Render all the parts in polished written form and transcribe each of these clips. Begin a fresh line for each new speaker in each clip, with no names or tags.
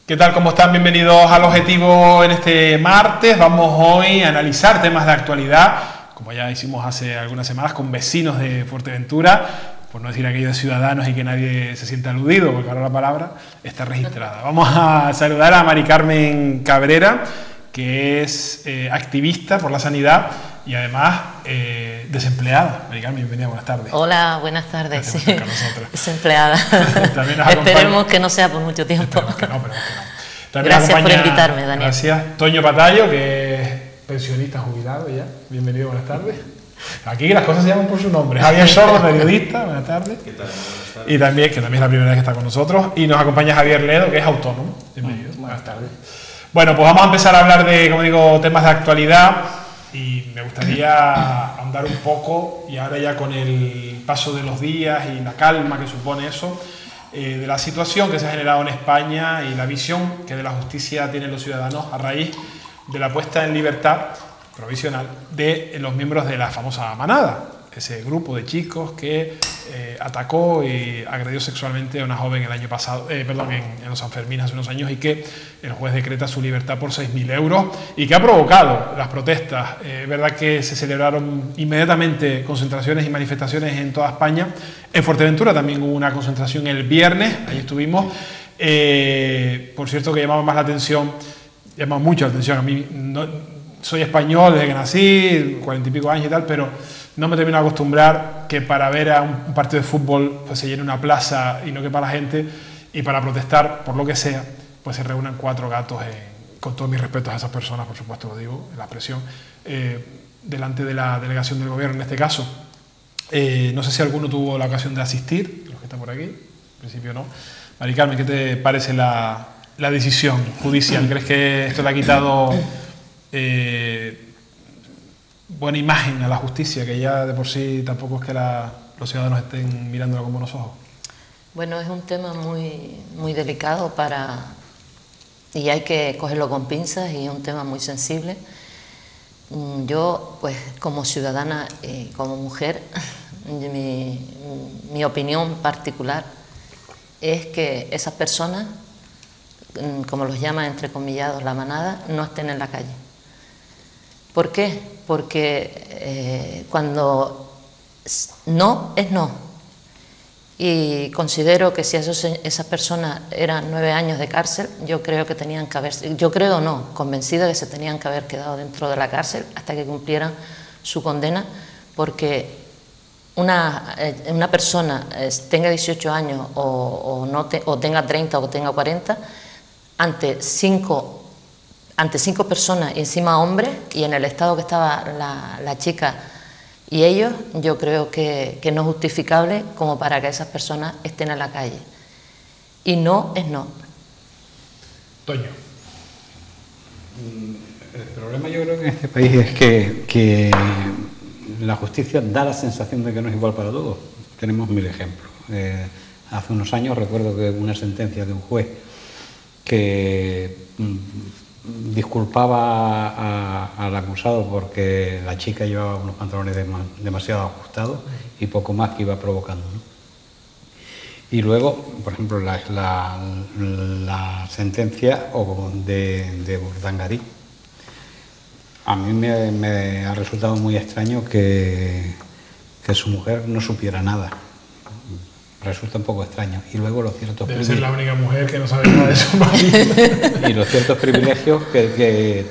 ¿Qué tal? ¿Cómo están? Bienvenidos al Objetivo en este martes. Vamos hoy a analizar temas de actualidad, como ya hicimos hace algunas semanas con vecinos de Fuerteventura, por no decir aquello de ciudadanos y que nadie se sienta aludido, porque ahora la palabra está registrada. Vamos a saludar a Mari Carmen Cabrera, que es activista por la sanidad y además desempleada. Mari Carmen, bienvenida, buenas tardes.
Hola, buenas tardes.
Gracias por estar con nosotros.
Desempleada. Esperemos que no sea por mucho tiempo.
Esperemos que no,
También gracias por invitarme, Daniel.
Gracias. Toño Patallo, que es pensionista jubilado ya. Bienvenido, buenas tardes. Aquí las cosas se llaman por su nombre. Javier Sordo, periodista, buenas tardes. ¿Qué tal? Buenas tardes. Y también, que también es la primera vez que está con nosotros. Y nos acompaña Javier Ledo, que es autónomo. Bienvenido, buenas tardes. Bueno, pues vamos a empezar a hablar de, como digo, temas de actualidad. Y me gustaría ahondar un poco, y ahora ya con el paso de los días y la calma que supone eso, de la situación que se ha generado en España y la visión que de la justicia tienen los ciudadanos a raíz de la puesta en libertad provisional de los miembros de la famosa manada, ese grupo de chicos que atacó y agredió sexualmente a una joven el año pasado, en los Sanfermines hace unos años, y que el juez decreta su libertad por 6.000 euros y que ha provocado las protestas. Es verdad que se celebraron inmediatamente concentraciones y manifestaciones en toda España. En Fuerteventura también hubo una concentración el viernes, ahí estuvimos. Por cierto, que llamaba más la atención, llama mucho la atención a mí. No, soy español desde que nací, 40 y pico años y tal, pero no me termino de acostumbrar que para ver a un partido de fútbol pues se llene una plaza y no quepa la gente, y para protestar por lo que sea pues se reúnan 4 gatos, con todo mi respeto a esas personas, por supuesto lo digo, en la expresión, delante de la delegación del gobierno en este caso. No sé si alguno tuvo la ocasión de asistir, los que están por aquí, en principio no. Mari Carmen, ¿qué te parece la decisión judicial? ¿Crees que esto le ha quitado buena imagen a la justicia, que ya de por sí tampoco es que los ciudadanos estén mirándola con buenos ojos?
Bueno, es un tema muy delicado y hay que cogerlo con pinzas, y es un tema muy sensible. Yo, pues como ciudadana y como mujer, mi opinión particular es que esas personas, como los llaman entrecomillados la manada, no estén en la calle. ¿Por qué? Porque cuando no es no, y considero que si esas personas eran 9 años de cárcel, yo creo que tenían que convencida que se tenían que haber quedado dentro de la cárcel hasta que cumplieran su condena, porque una persona tenga 18 años o tenga 30 o tenga 40, ante cinco personas y encima hombres, y en el estado que estaba la chica y ellos, yo creo que no es justificable como para que esas personas estén en la calle. Y no es no.
Toño.
El problema, yo creo que en este país es que la justicia da la sensación de que no es igual para todos. Tenemos 1000 ejemplos. Hace unos años recuerdo que una sentencia de un juez que disculpaba al acusado porque la chica llevaba unos pantalones demasiado ajustados y poco más, que iba provocando, ¿no? Y luego, por ejemplo, la sentencia de Urdangarín. A mí me ha resultado muy extraño que su mujer no supiera nada. Resulta un poco extraño. Y luego los ciertos
privilegios. Debe ser la única mujer que no sabe nada de su marido.
Y los ciertos privilegios que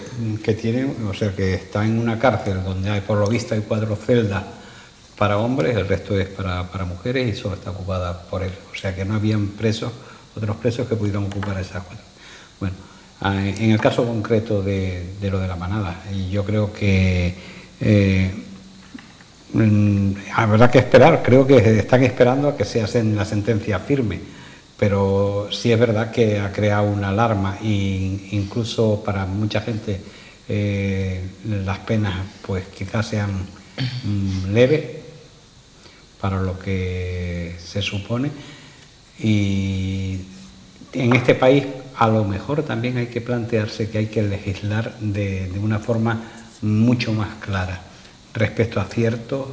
tienen, o sea, que está en una cárcel donde hay, por lo visto, hay 4 celdas para hombres, el resto es para mujeres, y solo está ocupada por él. O sea, que no habían otros presos que pudieran ocupar esas 4. Bueno, en el caso concreto de lo de la manada, yo creo que habrá que esperar. Creo que están esperando a que se haga la sentencia firme, pero sí es verdad que ha creado una alarma, e incluso para mucha gente las penas pues quizás sean leves para lo que se supone. Y en este país a lo mejor también hay que plantearse que hay que legislar de una forma mucho más clara, respecto a ciertos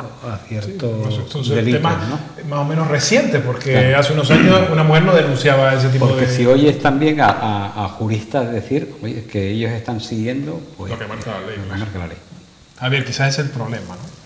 son
delitos,
temas,
¿no?
Más o menos recientes, porque hace unos años una mujer no denunciaba ese tipo
porque
de...
si oyes también a juristas decir, oye, que ellos están siguiendo pues,
lo que marca la ley.
Lo que marca la ley.
Javier, quizás es el problema, ¿no?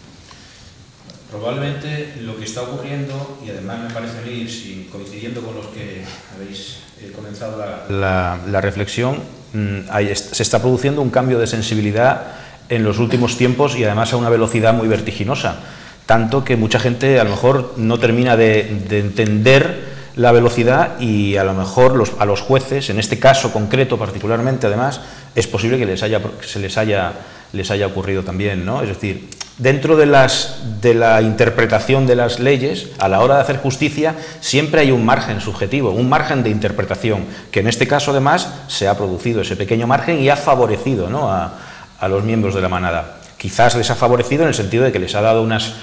Probablemente lo que está ocurriendo, y además me parece a mí, coincidiendo con los que habéis comenzado la reflexión, se está produciendo un cambio de sensibilidad en los últimos tiempos y además a una velocidad muy vertiginosa, tanto que mucha gente a lo mejor no termina de entender la velocidad y a lo mejor a los jueces, en este caso concreto particularmente además, es posible que se les haya ocurrido también, ¿no? Es decir, dentro de la interpretación de las leyes, a la hora de hacer justicia, siempre hay un margen subjetivo, un margen de interpretación, que en este caso además se ha producido ese pequeño margen y ha favorecido, ¿no?, a los miembros de la manada. Quizás les ha favorecido en el sentido de que les ha dado unas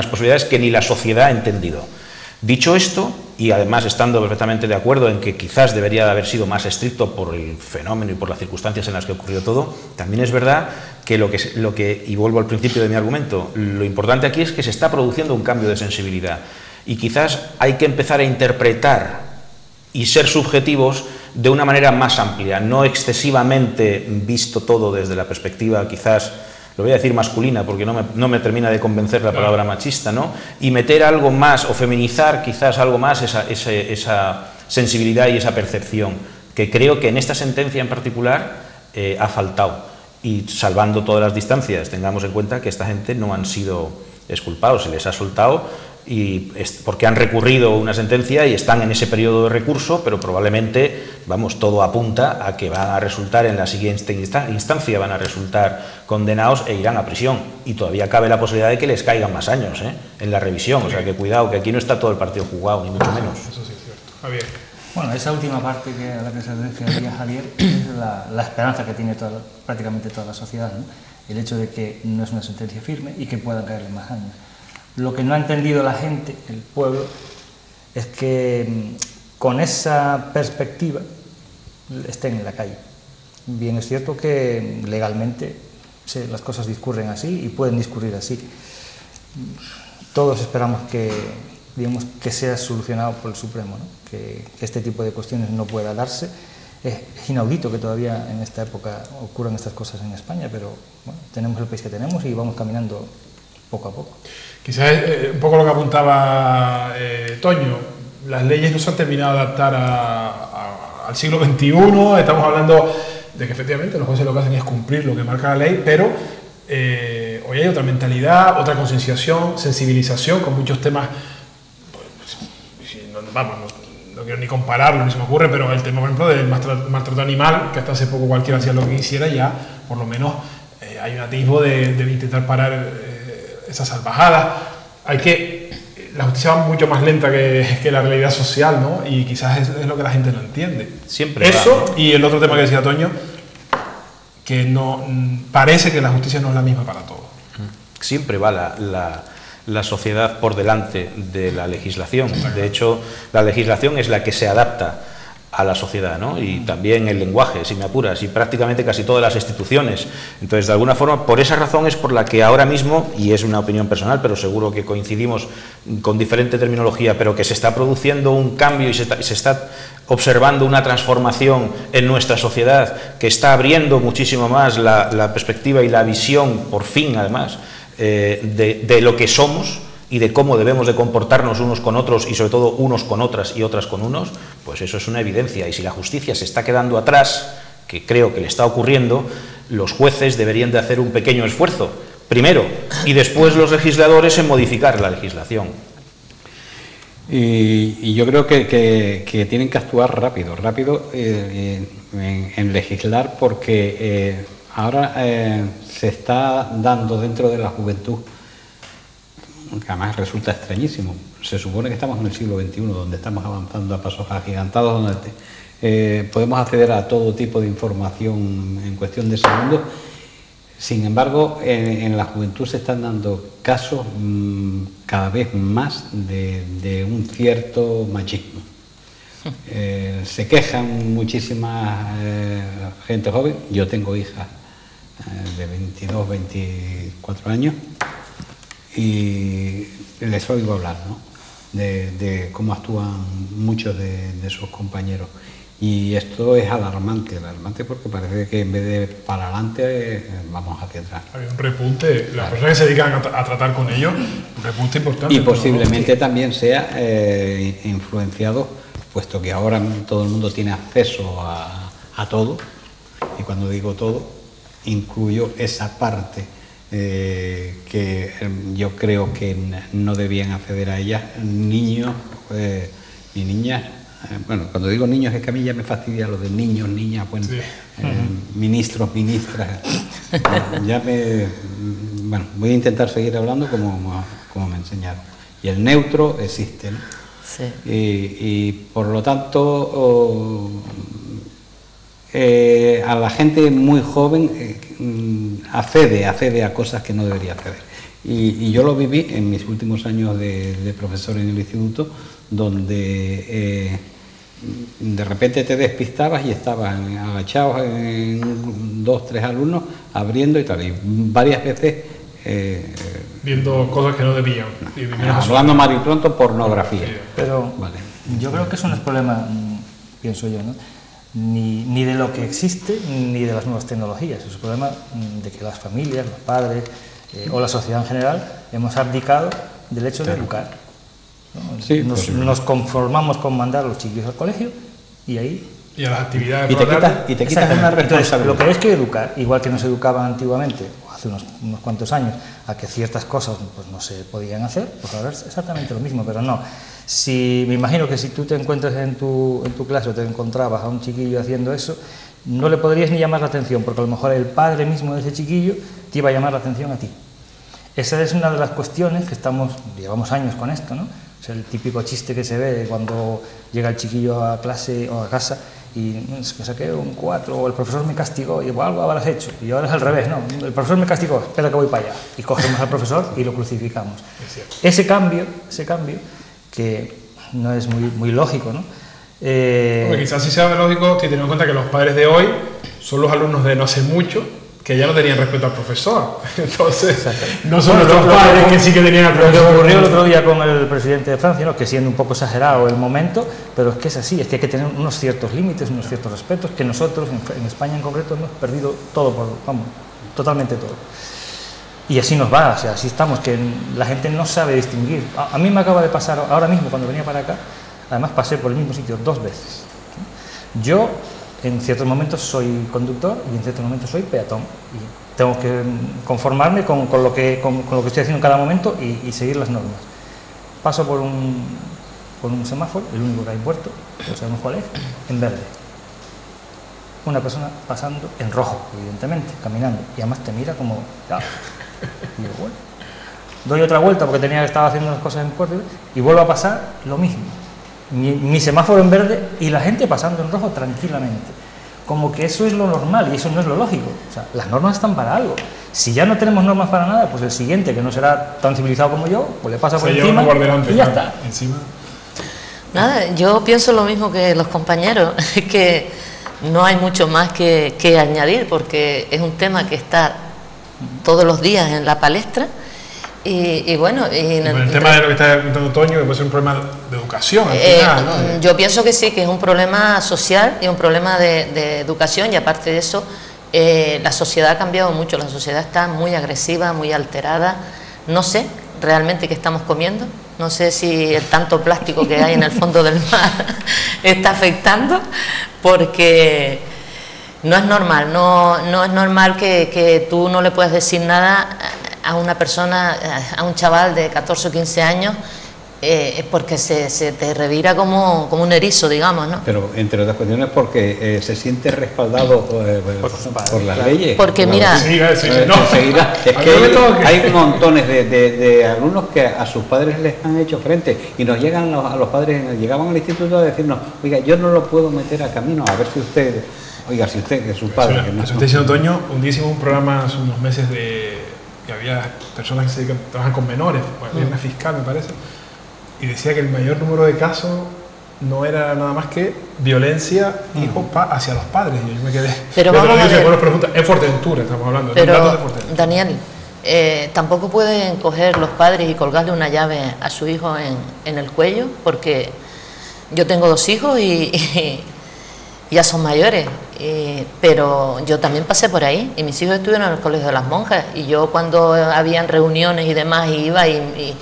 posibilidades que ni la sociedad ha entendido. Dicho esto, y además estando perfectamente de acuerdo en que quizás debería de haber sido más estricto por el fenómeno y por las circunstancias en las que ocurrió todo, también es verdad que y vuelvo al principio de mi argumento, lo importante aquí es que se está produciendo un cambio de sensibilidad y quizás hay que empezar a interpretar y ser subjetivos de una manera más amplia, no excesivamente visto todo desde la perspectiva quizás, lo voy a decir masculina porque no me termina de convencer la palabra machista, ¿no?, y meter algo más o feminizar quizás algo más esa sensibilidad y esa percepción, que creo que en esta sentencia en particular ha faltado. Y salvando todas las distancias, tengamos en cuenta que esta gente no han sido exculpados, se les ha soltado porque han recurrido una sentencia y están en ese periodo de recurso, pero probablemente, vamos, todo apunta a que van a resultar en la siguiente instancia, van a resultar condenados e irán a prisión. Y todavía cabe la posibilidad de que les caigan más años en la revisión, o sea que cuidado, que aquí no está todo el partido jugado, ni mucho menos.
Eso sí es cierto. Javier.
Bueno, esa última parte a la que se refería Javier es la esperanza que tiene prácticamente toda la sociedad, ¿no? El hecho de que no es una sentencia firme y que puedan caerle más años. Lo que no ha entendido la gente, el pueblo, es que con esa perspectiva estén en la calle. Bien, es cierto que legalmente las cosas discurren así y pueden discurrir así. Todos esperamos que sea solucionado por el Supremo, ¿no? Que este tipo de cuestiones no pueda darse. Es inaudito que todavía en esta época ocurran estas cosas en España, pero bueno, tenemos el país que tenemos y vamos caminando poco a poco.
Quizás un poco lo que apuntaba Toño, las leyes no se han terminado de adaptar al siglo XXI, estamos hablando de que efectivamente los jueces lo que hacen es cumplir lo que marca la ley, pero hoy hay otra mentalidad, otra concienciación, sensibilización con muchos temas, no quiero ni compararlo, ni se me ocurre, pero el tema, por ejemplo, del maltrato animal, que hasta hace poco cualquiera hacía lo que quisiera, ya por lo menos hay un atisbo de intentar parar esas salvajadas. La justicia va mucho más lenta que la realidad social, ¿no? Y quizás es lo que la gente no entiende.
Siempre
eso
va, ¿no?
Y el otro tema que decía Toño, que no parece que la justicia no es la misma para todos.
Siempre va la sociedad por delante de la legislación. De hecho, la legislación es la que se adapta a la sociedad, ¿no? Y también el lenguaje, si me apuras, y prácticamente casi todas las instituciones. Entonces, de alguna forma, por esa razón es por la que ahora mismo, y es una opinión personal, pero seguro que coincidimos con diferente terminología, pero que se está produciendo un cambio y se está observando una transformación en nuestra sociedad que está abriendo muchísimo más la perspectiva y la visión, por fin, además, de lo que somos y de cómo debemos de comportarnos unos con otros y sobre todo unos con otras y otras con unos, pues eso es una evidencia. Y si la justicia se está quedando atrás, que creo que le está ocurriendo, los jueces deberían de hacer un pequeño esfuerzo, primero, y después los legisladores en modificar la legislación.
Y yo creo que tienen que actuar rápido en legislar, porque ahora se está dando dentro de la juventud, que además resulta extrañísimo. Se supone que estamos en el siglo XXI, donde estamos avanzando a pasos agigantados, donde podemos acceder a todo tipo de información en cuestión de segundos. Sin embargo, en la juventud se están dando casos cada vez más de un cierto machismo. Se quejan muchísima gente joven. Yo tengo hijas de 22, 24 años. y les oigo hablar, ¿no? de cómo actúan muchos de sus compañeros. Y esto es alarmante porque parece que en vez de para adelante vamos hacia atrás.
Hay un repunte, las personas que se dedican a tratar con ellos, un repunte importante.
Y posiblemente también sea influenciado, puesto que ahora todo el mundo tiene acceso a todo, y cuando digo todo, incluyo esa parte que yo creo que no debían acceder a ella niños ni niñas. Bueno, cuando digo niños es que a mí ya me fastidia lo de niños, niñas, bueno, sí. Ministros, ministras. Bueno, voy a intentar seguir hablando como me enseñaron. Y el neutro existe, ¿no?
Sí.
Y por lo tanto, a la gente muy joven accede a cosas que no debería acceder. Y yo lo viví en mis últimos años de profesor en el instituto, donde de repente te despistabas y estaban agachados en 2 o 3 alumnos abriendo y tal, y varias veces
viendo cosas que no debían,
hablando mal y pronto, pornografía.
Pero vale. Yo creo que eso no es problema, pienso yo, ¿no? Ni de lo que existe ni de las nuevas tecnologías. Es un problema de que las familias, los padres o la sociedad en general hemos abdicado del hecho de educar, ¿no? Sí, nos conformamos con mandar a los chiquillos al colegio y ahí...
Y a las actividades...
Y te quitas una responsabilidad.
Entonces, lo que es que educar, igual que nos educaban antiguamente, o hace unos cuantos años, a que ciertas cosas pues, no se podían hacer, pues ahora es exactamente lo mismo, pero no. Me imagino que si tú te encuentras en tu clase o te encontrabas a un chiquillo haciendo eso, no le podrías ni llamar la atención, porque a lo mejor el padre mismo de ese chiquillo te iba a llamar la atención a ti. Esa es una de las cuestiones que llevamos años con esto, ¿no? O sea, el típico chiste que se ve cuando llega el chiquillo a clase o a casa y me saqué un 4 o el profesor me castigó y algo habrás hecho. Y ahora es al revés, no, el profesor me castigó, espera que voy para allá. Y cogemos al profesor y lo crucificamos. Ese cambio, que no es muy lógico, ¿no?
Porque quizás sí sea lógico si tenemos en cuenta que los padres de hoy son los alumnos de no hace mucho, que ya no tenían respeto al profesor. Entonces, no son nuestros padres que sí que tenían al profesor.
Lo que ocurrió el otro día con el presidente de Francia, ¿no? Que siendo un poco exagerado el momento, pero es que es así, es que hay que tener unos ciertos límites, unos ciertos respetos, que nosotros, en España en concreto, hemos perdido todo, totalmente todo. Y así nos va, o sea, así estamos, que la gente no sabe distinguir. A mí me acaba de pasar ahora mismo, cuando venía para acá, además pasé por el mismo sitio 2 veces. Yo, en ciertos momentos soy conductor y en ciertos momentos soy peatón. Y tengo que conformarme con lo que estoy haciendo en cada momento y seguir las normas. Paso por un semáforo, el único que hay en Puerto, no sabemos cuál es, en verde. Una persona pasando en rojo, evidentemente, caminando, y además te mira como... ¡ah! Y yo, bueno, doy otra vuelta porque estaba haciendo las cosas en Puerto y vuelvo a pasar lo mismo. Mi semáforo en verde y la gente pasando en rojo tranquilamente. Como que eso es lo normal y eso no es lo lógico. O sea, las normas están para algo. Si ya no tenemos normas para nada, pues el siguiente, que no será tan civilizado como yo, pues le pasa por encima y ya está.
Nada, yo pienso lo mismo que los compañeros, que no hay mucho más que añadir, porque es un tema que está todos los días en la palestra. Y bueno,
el tema de lo que está comentando Toño, que puede ser un problema de educación al final, ¿no?
Yo pienso que sí, que es un problema social y un problema de educación, y aparte de eso, la sociedad ha cambiado mucho, la sociedad está muy agresiva, muy alterada. No sé realmente qué estamos comiendo, no sé si el tanto plástico que hay en el fondo del mar está afectando, porque no es normal, no es normal que tú no le puedas decir nada a una persona, a un chaval de 14 o 15 años, porque se te revira como un erizo, digamos, ¿no?
Pero entre otras cuestiones porque se siente respaldado por las leyes.
Porque mira...
Es que hay montones de alumnos que a sus padres les han hecho frente y nos llegan a los padres, llegaban al instituto a decirnos, oiga, yo no lo puedo meter a camino, a ver si usted... Oiga, si usted, que es su padre...
Eso está diciendo Toño, un día hicimos un programa hace unos meses que había personas que trabajan con menores, había una fiscal me parece, y decía que el mayor número de casos no era nada más que violencia hacia los padres. Y yo me quedé...
Pero vamos a ver...
En Fuerteventura estamos hablando,
pero,
de Fuerteventura.
Daniel, tampoco pueden coger los padres y colgarle una llave a su hijo en el cuello, porque yo tengo 2 hijos y ya son mayores, pero yo también pasé por ahí y mis hijos estuvieron en el colegio de las monjas, y yo cuando habían reuniones y demás iba y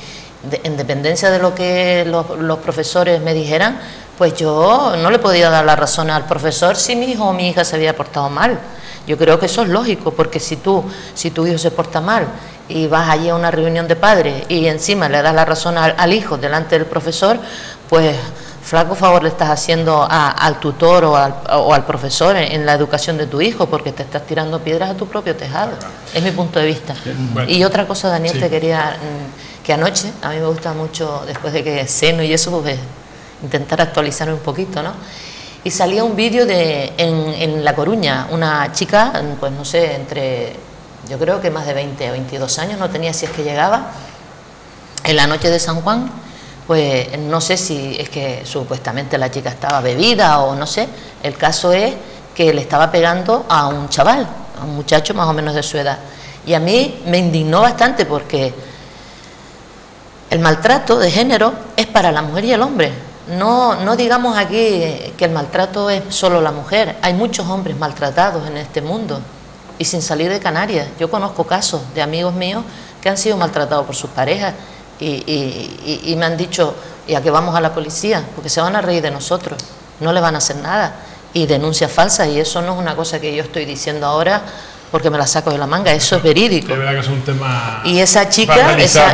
en dependencia de lo que los profesores me dijeran, pues yo no le podía dar la razón al profesor si mi hijo o mi hija se había portado mal. Yo creo que eso es lógico, porque si tu hijo se porta mal y vas allí a una reunión de padres y encima le das la razón al hijo delante del profesor, pues flaco favor le estás haciendo al tutor o al profesor en la educación de tu hijo, porque te estás tirando piedras a tu propio tejado. Es mi punto de vista. Bueno, y otra cosa, Daniel, sí, te quería... que anoche, a mí me gusta mucho, después de que ceno y eso, pues intentar actualizarme un poquito, ¿no? Y salía un vídeo en La Coruña, una chica, pues no sé, yo creo que más de 20 o 22 años, no tenía, si es que llegaba, en la noche de San Juan, pues no sé si es que supuestamente la chica estaba bebida o no sé, el caso es que le estaba pegando a un chaval, a un muchacho más o menos de su edad. Y a mí me indignó bastante, porque el maltrato de género es para la mujer y el hombre. No digamos aquí que el maltrato es solo la mujer. Hay muchos hombres maltratados en este mundo y sin salir de Canarias. Yo conozco casos de amigos míos que han sido maltratados por sus parejas y me han dicho, ¿y a qué vamos a la policía? Porque se van a reír de nosotros, no le van a hacer nada. Y denuncias falsas, y eso no es una cosa que yo estoy diciendo ahora porque me la saco de la manga, eso es verídico.
De verdad que es un tema...
Y esa chica,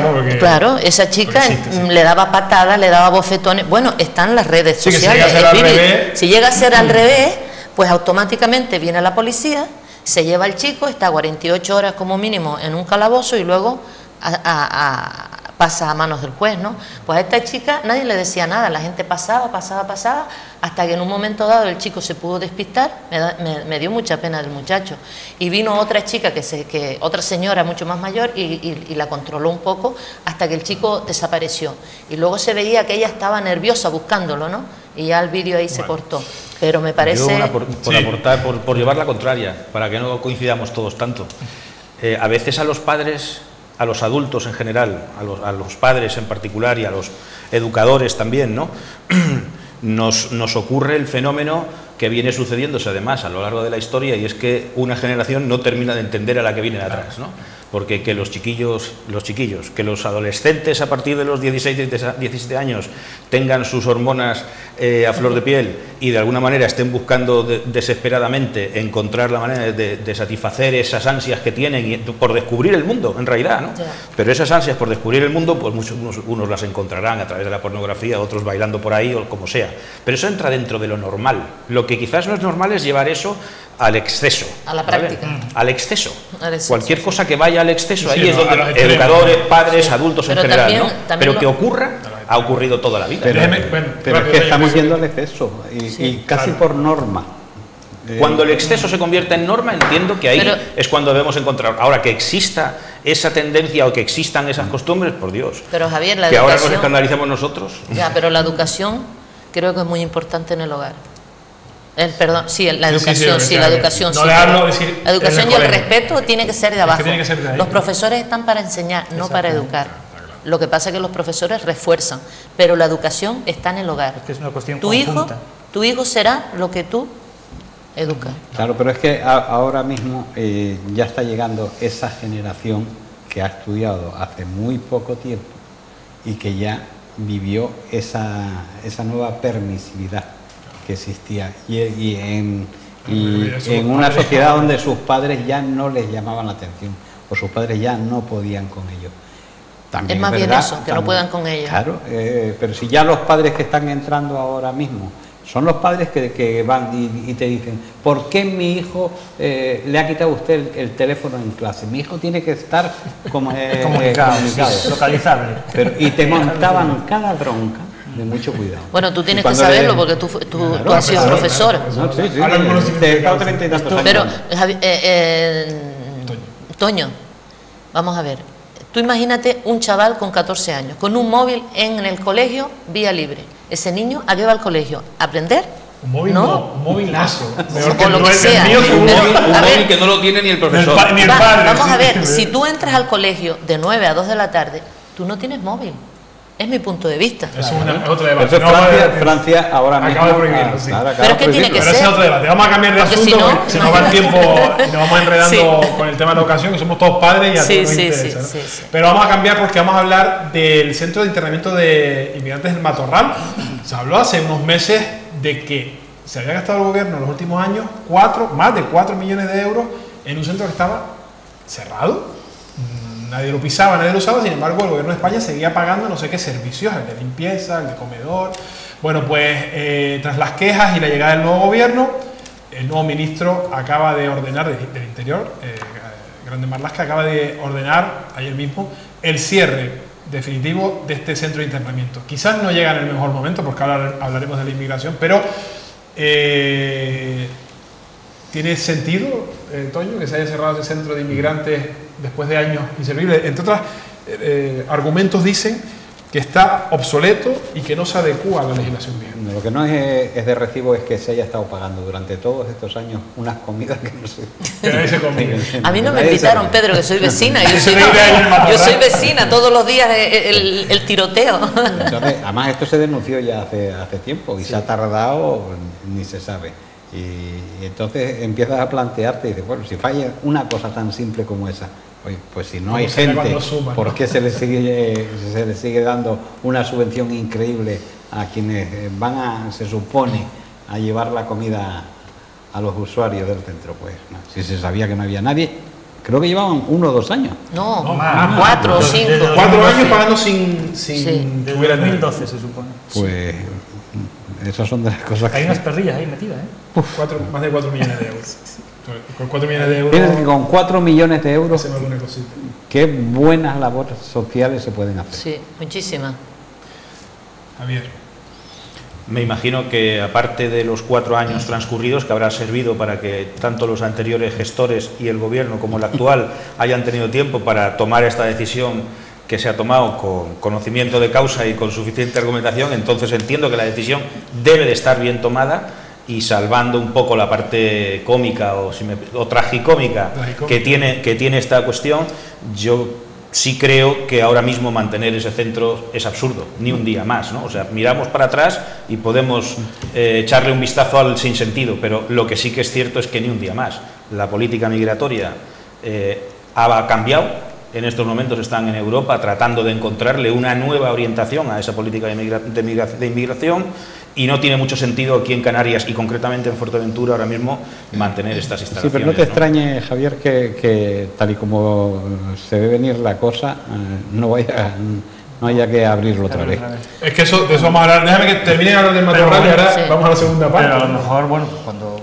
¿no? Porque,
claro, esa chica existe, sí, le daba patadas, le daba bofetones. Bueno, están las redes sociales. Si llega a ser al revés, pues automáticamente viene la policía, se lleva al chico, está 48 horas como mínimo en un calabozo y luego pasa a manos del juez, ¿no? Pues a esta chica nadie le decía nada, la gente pasaba, hasta que en un momento dado el chico se pudo despistar. Me dio mucha pena del muchacho, y vino otra chica, otra señora mucho más mayor, y la controló un poco hasta que el chico desapareció, y luego se veía que ella estaba nerviosa buscándolo, ¿no? Y ya el vídeo ahí se cortó. Pero me parece...
Yo por aportar, por llevar la contraria, para que no coincidamos todos tanto. A veces a los padres, a los adultos en general, a los padres en particular y a los educadores también, ¿no? Nos ocurre el fenómeno que viene sucediéndose además a lo largo de la historia, y es que una generación no termina de entender a la que viene de atrás, ¿no? Porque que los chiquillos, que los adolescentes a partir de los 16, 17 años tengan sus hormonas a flor de piel y de alguna manera estén buscando desesperadamente encontrar la manera de satisfacer esas ansias que tienen por descubrir el mundo, en realidad, ¿no? Pero esas ansias por descubrir el mundo, pues unos las encontrarán a través de la pornografía, otros bailando por ahí o como sea. Pero eso entra dentro de lo normal. Lo que quizás no es normal es llevar eso al exceso.
A la práctica.
¿Vale? Al exceso. Cualquier cosa que vaya al exceso, sí, ahí es donde educadores, padres, adultos en general, ¿no? Pero que ocurra, ha ocurrido toda la vida.
Pero es que estamos yendo al exceso, y casi por norma.
Cuando el exceso se convierte en norma, entiendo que ahí es cuando debemos encontrar. Ahora, que exista esa tendencia o que existan esas costumbres, por Dios.
Pero Javier, la
que
educación,
ahora nos escandalizamos nosotros.
Ya, pero la educación creo que es muy importante en el hogar. Perdón, sí, la educación, la educación.
No
la educación y el respeto tiene que ser de abajo.
Tiene que ser de ahí.
Los profesores están para enseñar, no para educar. Lo que pasa es que los profesores refuerzan, pero la educación está en el hogar.
Es que es una cuestión
tu hijo será lo que tú educas.
Claro, pero es que ahora mismo ya está llegando esa generación que ha estudiado hace muy poco tiempo y que ya vivió esa nueva permisividad que existía, y en una sociedad donde sus padres ya no les llamaban la atención, o sus padres ya no podían con ellos. También
es más bien eso, que no puedan con ellos.
Claro, pero si ya los padres que están entrando ahora mismo son los padres que van y te dicen, ¿por qué mi hijo le ha quitado usted el teléfono en clase? Mi hijo tiene que estar comunicado,
localizable.
Y te montaban cada bronca. De mucho cuidado.
Bueno, tú tienes que saberlo porque tú has sido profesor. Pero, Toño, vamos a ver. Tú imagínate un chaval con 14 años, con un móvil en el colegio, vía libre. Ese niño, ¿a qué va al colegio? ¿A aprender
Un móvil
no,
un movilazo. Mejor
o lo que
el
sea.
mío,
Un
A ver,
móvil que no lo tiene ni el profesor.
ni el padre.
vamos a
Sí.
ver, si tú entras al colegio de 9 a 2 de la tarde, tú no tienes móvil. Es mi punto de vista.
Eso es otro
Pero
debate.
eso
No,
Francia ahora mismo
acaba de prohibirlo, sí.
claro,
Pero es que tiene que
Pero ese es otro debate. Vamos a cambiar de
Porque
asunto
si no-
porque se nos va el tiempo y nos vamos enredando con el tema de la educación, que somos todos padres y a
Sí,
todos nos
sí,
interesa. ¿no?
sí.
Pero vamos a cambiar porque vamos a hablar del centro de internamiento de inmigrantes del Matorral. Se habló hace unos meses de que se había gastado el gobierno en los últimos años más de 4 millones de euros en un centro que estaba cerrado. Nadie lo pisaba, nadie lo usaba, sin embargo el gobierno de España seguía pagando no sé qué servicios, el de limpieza, el de comedor. Bueno, pues tras las quejas y la llegada del nuevo gobierno, el nuevo ministro acaba de ordenar, del Interior, Grande Marlaska, acaba de ordenar ayer mismo el cierre definitivo de este centro de internamiento. Quizás no llega en el mejor momento, porque ahora hablaremos de la inmigración, pero ¿tiene sentido, Toño, que se haya cerrado ese centro de inmigrantes después de años inservibles? Entre otros argumentos dicen que está obsoleto y que no se adecúa a la legislación vigente.
Lo que no es de recibo es que se haya estado pagando durante todos estos años unas comidas que no sé.
Que nadie se comía.
A mí no me
Nadie
invitaron,
sabe.
Pedro, que soy vecina.
Yo
Yo soy vecina, todos los días el tiroteo.
Entonces, además esto se denunció ya hace tiempo y se ha tardado, ni se sabe. Y entonces empiezas a plantearte y dices, bueno, si falla una cosa tan simple como esa, oye, pues si no hay gente, ¿por qué se le sigue dando una subvención increíble a quienes se supone, a llevar la comida a los usuarios del centro? Pues no, si se sabía que no había nadie, creo que llevaban 1 o 2 años.
No,
más.
4 o 5.
4 años pagando sin
Sí.
Desde
hubiera nadie.
2012 se supone.
Pues esas son de las cosas
Hay
que...
unas perrillas ahí metidas, ¿eh?
Más de 4 millones de euros. Con 4 millones de euros
Tienes que con 4 millones de euros,
hacemos alguna cosita.
qué buenas labores sociales se pueden hacer.
Sí, muchísimas.
Javier.
Me imagino que aparte de los 4 años transcurridos que habrá servido para que tanto los anteriores gestores y el gobierno como el actual hayan tenido tiempo para tomar esta decisión que se ha tomado con conocimiento de causa y con suficiente argumentación, entonces entiendo que la decisión debe de estar bien tomada y salvando un poco la parte cómica o tragicómica que tiene esta cuestión, yo sí creo que ahora mismo mantener ese centro es absurdo, ni un día más, ¿no? O sea, miramos para atrás y podemos echarle un vistazo al sinsentido, pero lo que sí que es cierto es que ni un día más. La política migratoria ha cambiado. En estos momentos están en Europa tratando de encontrarle una nueva orientación a esa política de inmigración y no tiene mucho sentido aquí en Canarias y concretamente en Fuerteventura ahora mismo mantener estas instalaciones.
Sí, pero no te extrañe, Javier, que tal y como se ve venir la cosa, no haya que abrirlo otra vez.
Es que de eso vamos a hablar. Déjame que termine ahora del Matorral y ahora
sí.
vamos a la segunda parte.
Pero a lo mejor, bueno, cuando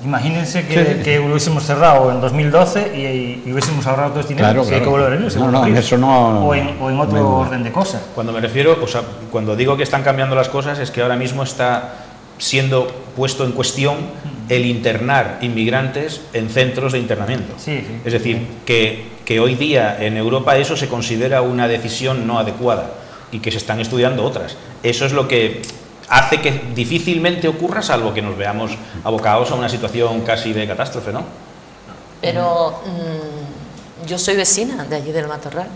imagínense que hubiésemos cerrado en 2012 y hubiésemos ahorrado todo este dinero,
Claro,
si hay que volver en eso.
eso no...
O en otro orden de cosas.
Cuando me refiero, o sea, cuando digo que están cambiando las cosas es que ahora mismo está siendo puesto en cuestión el internar inmigrantes en centros de internamiento.
Sí.
Es decir, que hoy día en Europa eso se considera una decisión no adecuada y que se están estudiando otras. Eso es lo que hace que difícilmente ocurra, salvo que nos veamos abocados a una situación casi de catástrofe, ¿no?
Pero yo soy vecina de allí del Matorral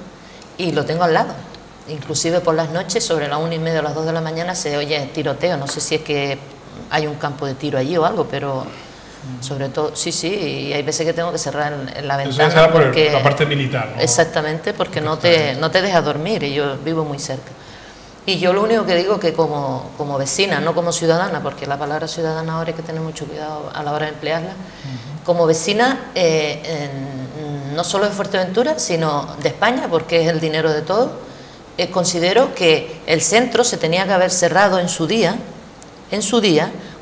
y lo tengo al lado. Inclusive por las noches, sobre las 1:30 o las 2 de la mañana, se oye tiroteo. No sé si es que hay un campo de tiro allí o algo, pero sobre todo, sí, y hay veces que tengo que cerrar la ventana.
Eso ya será por
porque,
la parte militar, ¿no?
Exactamente, porque no te deja dormir y yo vivo muy cerca. Y yo lo único que digo que como vecina, no como ciudadana, porque la palabra ciudadana ahora hay que tener mucho cuidado a la hora de emplearla, como vecina no solo de Fuerteventura, sino de España, porque es el dinero de todo, considero que el centro se tenía que haber cerrado en su día,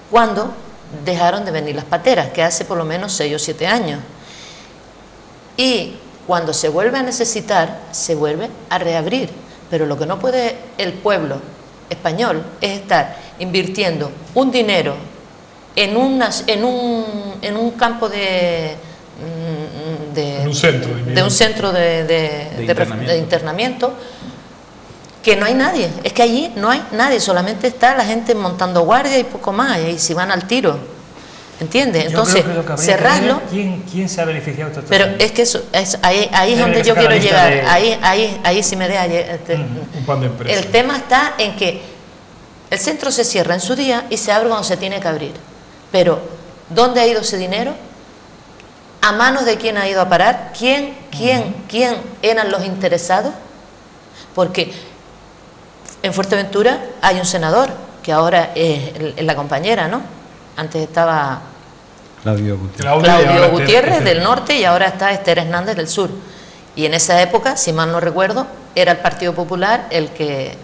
cuando dejaron de venir las pateras, que hace por lo menos 6 o 7 años. Y cuando se vuelve a necesitar, se vuelve a reabrir. Pero lo que no puede el pueblo español es estar invirtiendo un dinero en un campo de un centro de internamiento que no hay nadie, es que allí no hay nadie, solamente está la gente montando guardia y poco más, y si van al tiro, ¿entiendes? Entonces, cerrarlo.
¿Quién se ha beneficiado de todo
pero
esto?
es que eso, ahí es donde yo quiero llegar, ahí sí me deja
un pan de empresa.
El tema está en que el centro se cierra en su día y se abre cuando se tiene que abrir, pero ¿dónde ha ido ese dinero? ¿A manos de quién ha ido a parar? ¿Quién eran los interesados? Porque en Fuerteventura hay un senador, que ahora es la compañera, ¿no? Antes estaba
Claudio
Gutiérrez del norte y ahora está Esther Hernández del sur. Y en esa época, si mal no recuerdo, era el Partido Popular el que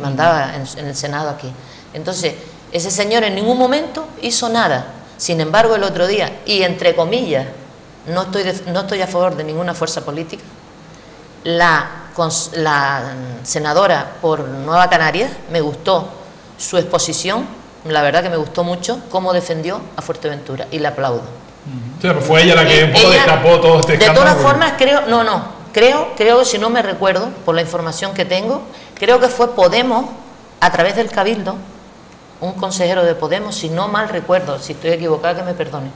mandaba en el Senado aquí. Entonces, ese señor en ningún momento hizo nada. Sin embargo, el otro día, y entre comillas, no estoy a favor de ninguna fuerza política, la senadora por Nueva Canarias, me gustó su exposición, la verdad que me gustó mucho cómo defendió a Fuerteventura y le aplaudo.
Sí, pero fue ella la que un poco destapó todo este escándalo.
De todas formas, creo, si no me recuerdo, por la información que tengo, creo que fue Podemos, a través del Cabildo, un consejero de Podemos, si no mal recuerdo, si estoy equivocada que me perdone,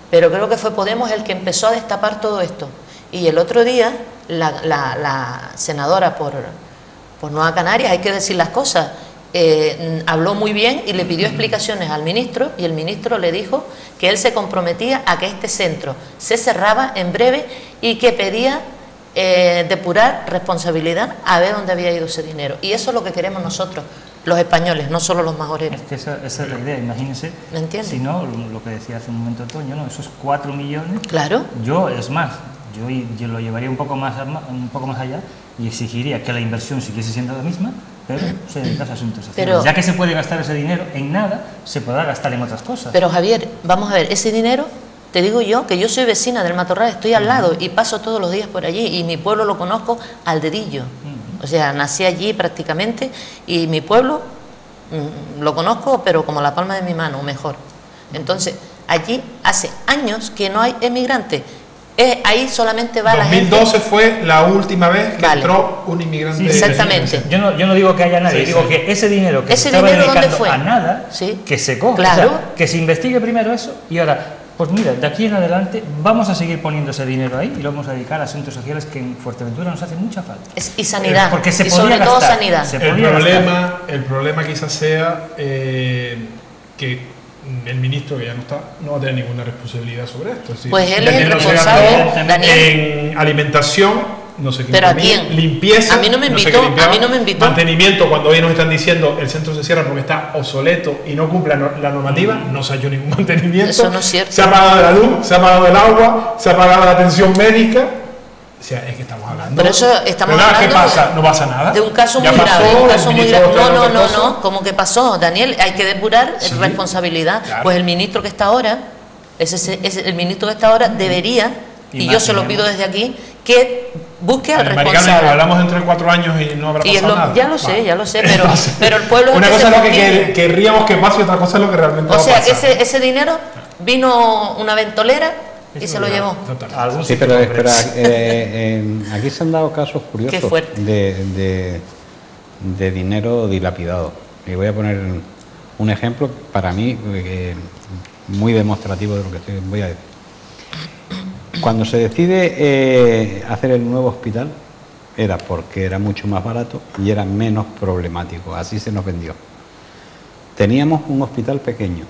pero creo que fue Podemos el que empezó a destapar todo esto. Y el otro día, la senadora por Nueva Canarias, hay que decir las cosas, habló muy bien y le pidió explicaciones al ministro, y el ministro le dijo que él se comprometía a que este centro se cerraba en breve y que pedía depurar responsabilidad a ver dónde había ido ese dinero. Y eso es lo que queremos nosotros, los españoles, no solo los majoreros.
Es que esa es la idea, imagínense.
¿Me entiendes?
Si no, lo que decía hace un momento Toño, ¿no? Esos 4 millones.
Claro.
Yo lo llevaría un poco más allá y exigiría que la inversión siguiese siendo la misma, pero se dedicase a asuntos sociales. Ya que se puede gastar ese dinero en nada, se podrá gastar en otras cosas.
Pero Javier, vamos a ver, ese dinero, te digo yo, que yo soy vecina del Matorral, estoy al lado y paso todos los días por allí y mi pueblo lo conozco al dedillo. O sea, nací allí prácticamente y mi pueblo lo conozco, pero como la palma de mi mano, mejor. Entonces, allí hace años que no hay emigrantes. Ahí solamente va la gente.
2012 fue la última vez que entró un inmigrante.
Sí, exactamente.
Yo no digo que haya nadie, digo que ese dinero que se estaba dedicando a nada, que se coja.
Claro.
O sea, que se investigue primero eso y ahora, pues mira, de aquí en adelante vamos a seguir poniendo ese dinero ahí y lo vamos a dedicar a asuntos sociales que en Fuerteventura nos hace mucha falta.
Y sanidad.
Porque se
y sobre
gastar,
todo sanidad.
El problema quizás sea que el ministro, que ya no está, no va a tener ninguna responsabilidad sobre esto. Es decir,
pues él es el responsable,
en alimentación, no sé qué.
¿Pero a quién?
Limpieza.
A mí no me invitó,
no sé qué
a mí no me invitó.
Mantenimiento, cuando hoy nos están diciendo el centro se cierra porque está obsoleto y no cumple la normativa, no se ha hecho ningún mantenimiento.
Eso no es cierto.
Se ha apagado la luz, se ha apagado el agua, se ha apagado la atención médica. O sea, es que estamos hablando.
Pero eso estamos hablando.
¿Qué pasa? No pasa nada.
De un caso muy grave. Un caso muy grave. No. ¿Cómo que pasó, Daniel? Hay que depurar responsabilidad. Claro. Pues el ministro que está ahora, el ministro que está ahora debería, y yo se lo pido desde aquí, que busque al responsable.
Hablamos dentro de 4 años y no habrá pasado nada.
Ya lo sé, pero el pueblo.
Una cosa es lo que querríamos que pase y otra cosa es lo que realmente va a pasar.
O sea, que ese dinero vino una ventolera y se lo llevó.
Sí, pero espera, aquí se han dado casos curiosos de dinero dilapidado. Y voy a poner un ejemplo para mí muy demostrativo de lo que voy a decir. Cuando se decide hacer el nuevo hospital, era porque era mucho más barato y era menos problemático. Así se nos vendió. Teníamos un hospital pequeño.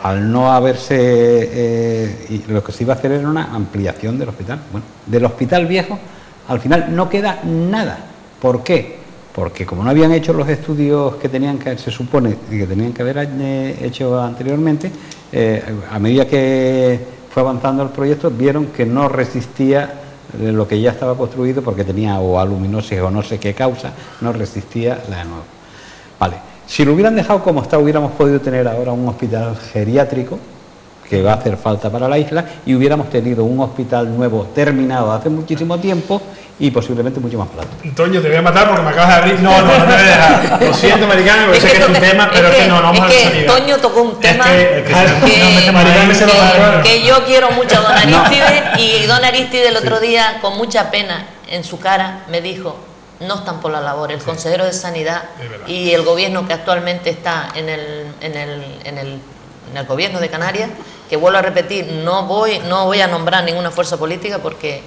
Al no haberse, lo que se iba a hacer era una ampliación del hospital. Bueno, del hospital viejo al final no queda nada. ¿Por qué? Porque como no habían hecho los estudios que se supone que tenían que haber hecho anteriormente, a medida que fue avanzando el proyecto, vieron que no resistía lo que ya estaba construido porque tenía o aluminosis o no sé qué causa, no resistía la de nuevo. Vale. Si lo hubieran dejado como está, hubiéramos podido tener ahora un hospital geriátrico, que va a hacer falta para la isla, y hubiéramos tenido un hospital nuevo terminado hace muchísimo tiempo y posiblemente mucho más barato.
Antonio, te voy a matar porque me acabas de abrir. No te voy a dejar. Lo siento, americano, porque sé que es tu tema, pero es que no vamos a la sanidad.
Toño tocó un tema que yo quiero mucho a don Aristide, y don Aristide el otro día, con mucha pena en su cara, me dijo: no están por la labor. El consejero de Sanidad y el gobierno que actualmente está en el gobierno de Canarias, que vuelvo a repetir, no voy a nombrar ninguna fuerza política porque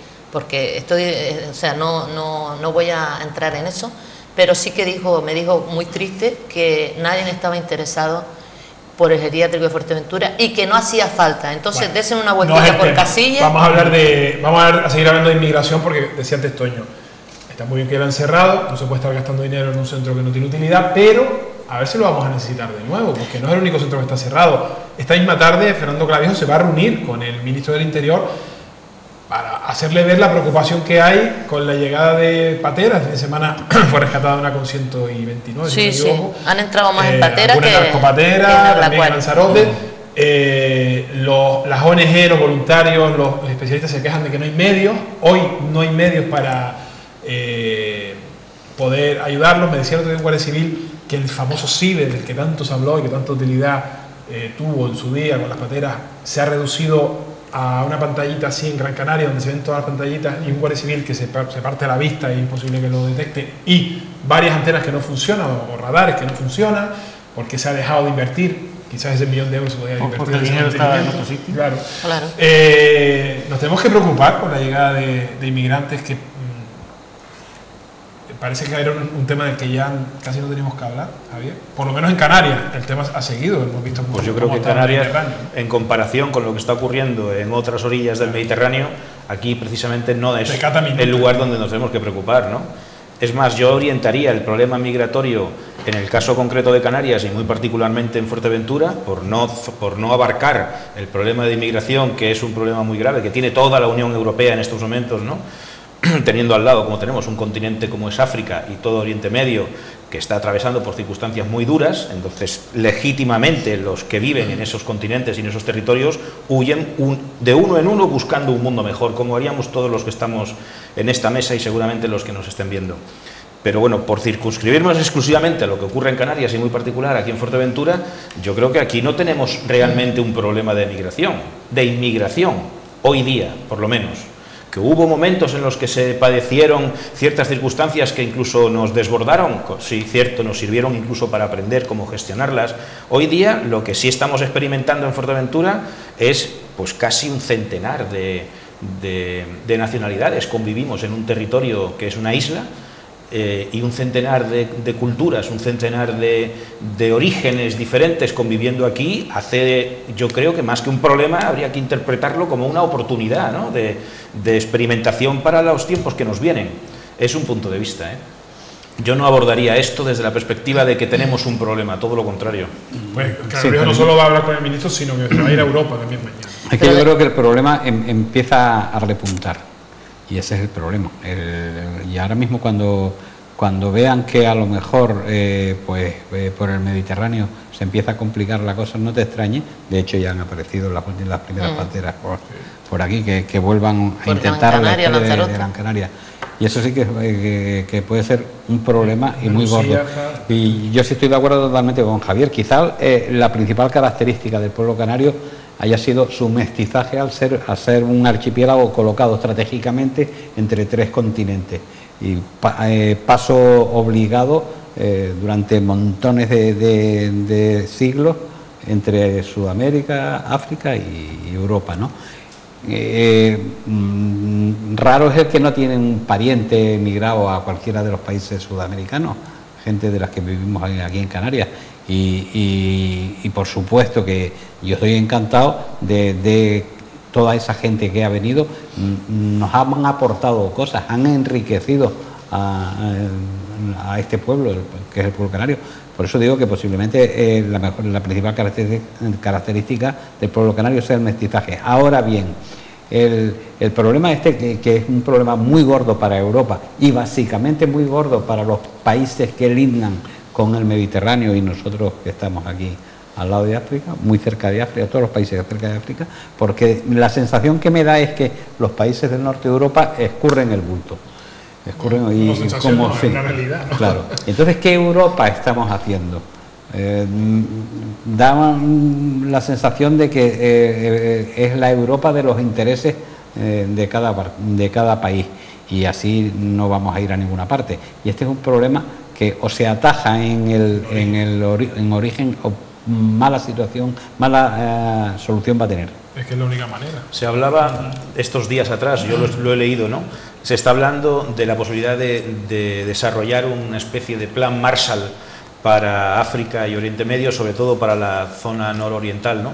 estoy, o sea, no voy a entrar en eso, pero sí que me dijo muy triste que nadie estaba interesado por el geriátrico de Fuerteventura y que no hacía falta. Entonces, bueno, desen una vueltita por Casillas.
Vamos a seguir hablando de inmigración, porque decía antes Toño, está muy bien que lo han cerrado, no se puede estar gastando dinero en un centro que no tiene utilidad, pero a ver si lo vamos a necesitar de nuevo, porque no es el único centro que está cerrado. Esta misma tarde Fernando Clavijo se va a reunir con el ministro del Interior para hacerle ver la preocupación que hay con la llegada de pateras. El fin de semana fue rescatada una con 129.
Sí, sí, han entrado más en pateras
que narcopateras, también en Lanzarote. Las ONG, los voluntarios, los especialistas se quejan de que no hay medios. Hoy no hay medios para poder ayudarlos. Me decía el otro día un guardia civil que el famoso CIBE, del que tanto se habló y que tanta utilidad tuvo en su día con las pateras, se ha reducido a una pantallita así en Gran Canaria, donde se ven todas las pantallitas, y un guardia civil que se parte la vista y es imposible que lo detecte, y varias antenas que no funcionan, o radares que no funcionan, porque se ha dejado de invertir. Quizás ese millón de euros se podía invertir.
Porque el dinero estaba en otro sitio.
Claro.
Claro.
Nos tenemos que preocupar por la llegada de inmigrantes, que parece que era un tema del que ya casi no teníamos que hablar, Javier. Por lo menos en Canarias el tema ha seguido, hemos visto
pues yo creo que en Canarias, en comparación con lo que está ocurriendo en otras orillas del Mediterráneo, aquí precisamente no es el lugar donde nos tenemos que preocupar, ¿no? Es más, yo orientaría el problema migratorio en el caso concreto de Canarias y muy particularmente en Fuerteventura, por no abarcar el problema de inmigración, que es un problema muy grave, que tiene toda la Unión Europea en estos momentos, ¿no? Teniendo al lado, como tenemos, un continente como es África y todo Oriente Medio, que está atravesando por circunstancias muy duras. Entonces, legítimamente, los que viven en esos continentes y en esos territorios huyen de uno en uno buscando un mundo mejor, como haríamos todos los que estamos en esta mesa y seguramente los que nos estén viendo. Pero bueno, por circunscribirnos exclusivamente a lo que ocurre en Canarias y muy particular aquí en Fuerteventura, yo creo que aquí no tenemos realmente un problema de inmigración, hoy día, por lo menos. Que hubo momentos en los que se padecieron ciertas circunstancias que incluso nos desbordaron, sí, cierto, nos sirvieron incluso para aprender cómo gestionarlas. Hoy día lo que sí estamos experimentando en Fuerteventura es pues casi un centenar de nacionalidades. Convivimos en un territorio que es una isla, y un centenar de culturas, un centenar de orígenes diferentes conviviendo aquí, hace, yo creo que más que un problema habría que interpretarlo como una oportunidad, ¿no? de experimentación para los tiempos que nos vienen. Es un punto de vista, ¿eh? Yo no abordaría esto desde la perspectiva de que tenemos un problema, todo lo contrario.
Pues claro, sí, no solo va a hablar con el ministro, sino que va a ir a Europa también mañana.
Es que yo creo que el problema empieza a repuntar. Y ese es el problema. Y ahora mismo cuando vean que a lo mejor por el Mediterráneo se empieza a complicar la cosa, no te extrañe. De hecho ya han aparecido las primeras pateras por aquí que vuelvan a intentar la historia de Gran Canaria. Y eso sí que puede ser un problema y muy gordo. Y yo sí estoy de acuerdo totalmente con Javier. Quizá la principal característica del pueblo canario haya sido su mestizaje al ser un archipiélago colocado estratégicamente entre 3 continentes y paso obligado durante montones de siglos entre Sudamérica, África y Europa, ¿no? Raro es el que no tiene un pariente emigrado a cualquiera de los países sudamericanos, gente de las que vivimos aquí en Canarias. Y por supuesto que yo estoy encantado de toda esa gente que ha venido. Nos han aportado cosas, han enriquecido a este pueblo, que es el pueblo canario. Por eso digo que posiblemente la principal característica del pueblo canario sea el mestizaje. Ahora bien, el problema que es un problema muy gordo para Europa y básicamente muy gordo para los países que lindan con el Mediterráneo y nosotros que estamos aquí al lado de África, muy cerca de África, todos los países cerca de África, porque la sensación que me da es que los países del norte de Europa escurren el bulto.
Y como sí, una realidad, ¿no?
Claro. Entonces, ¿qué Europa estamos haciendo? Da la sensación de que es la Europa de los intereses de cada país. y así no vamos a ir a ninguna parte. Y este es un problema que o se ataja en origen o mala situación, mala solución va a tener.
Es que es la única manera.
Se hablaba estos días atrás, yo lo he leído, ¿no? Se está hablando de la posibilidad de desarrollar una especie de plan Marshall para África y Oriente Medio, sobre todo para la zona nororiental, ¿no?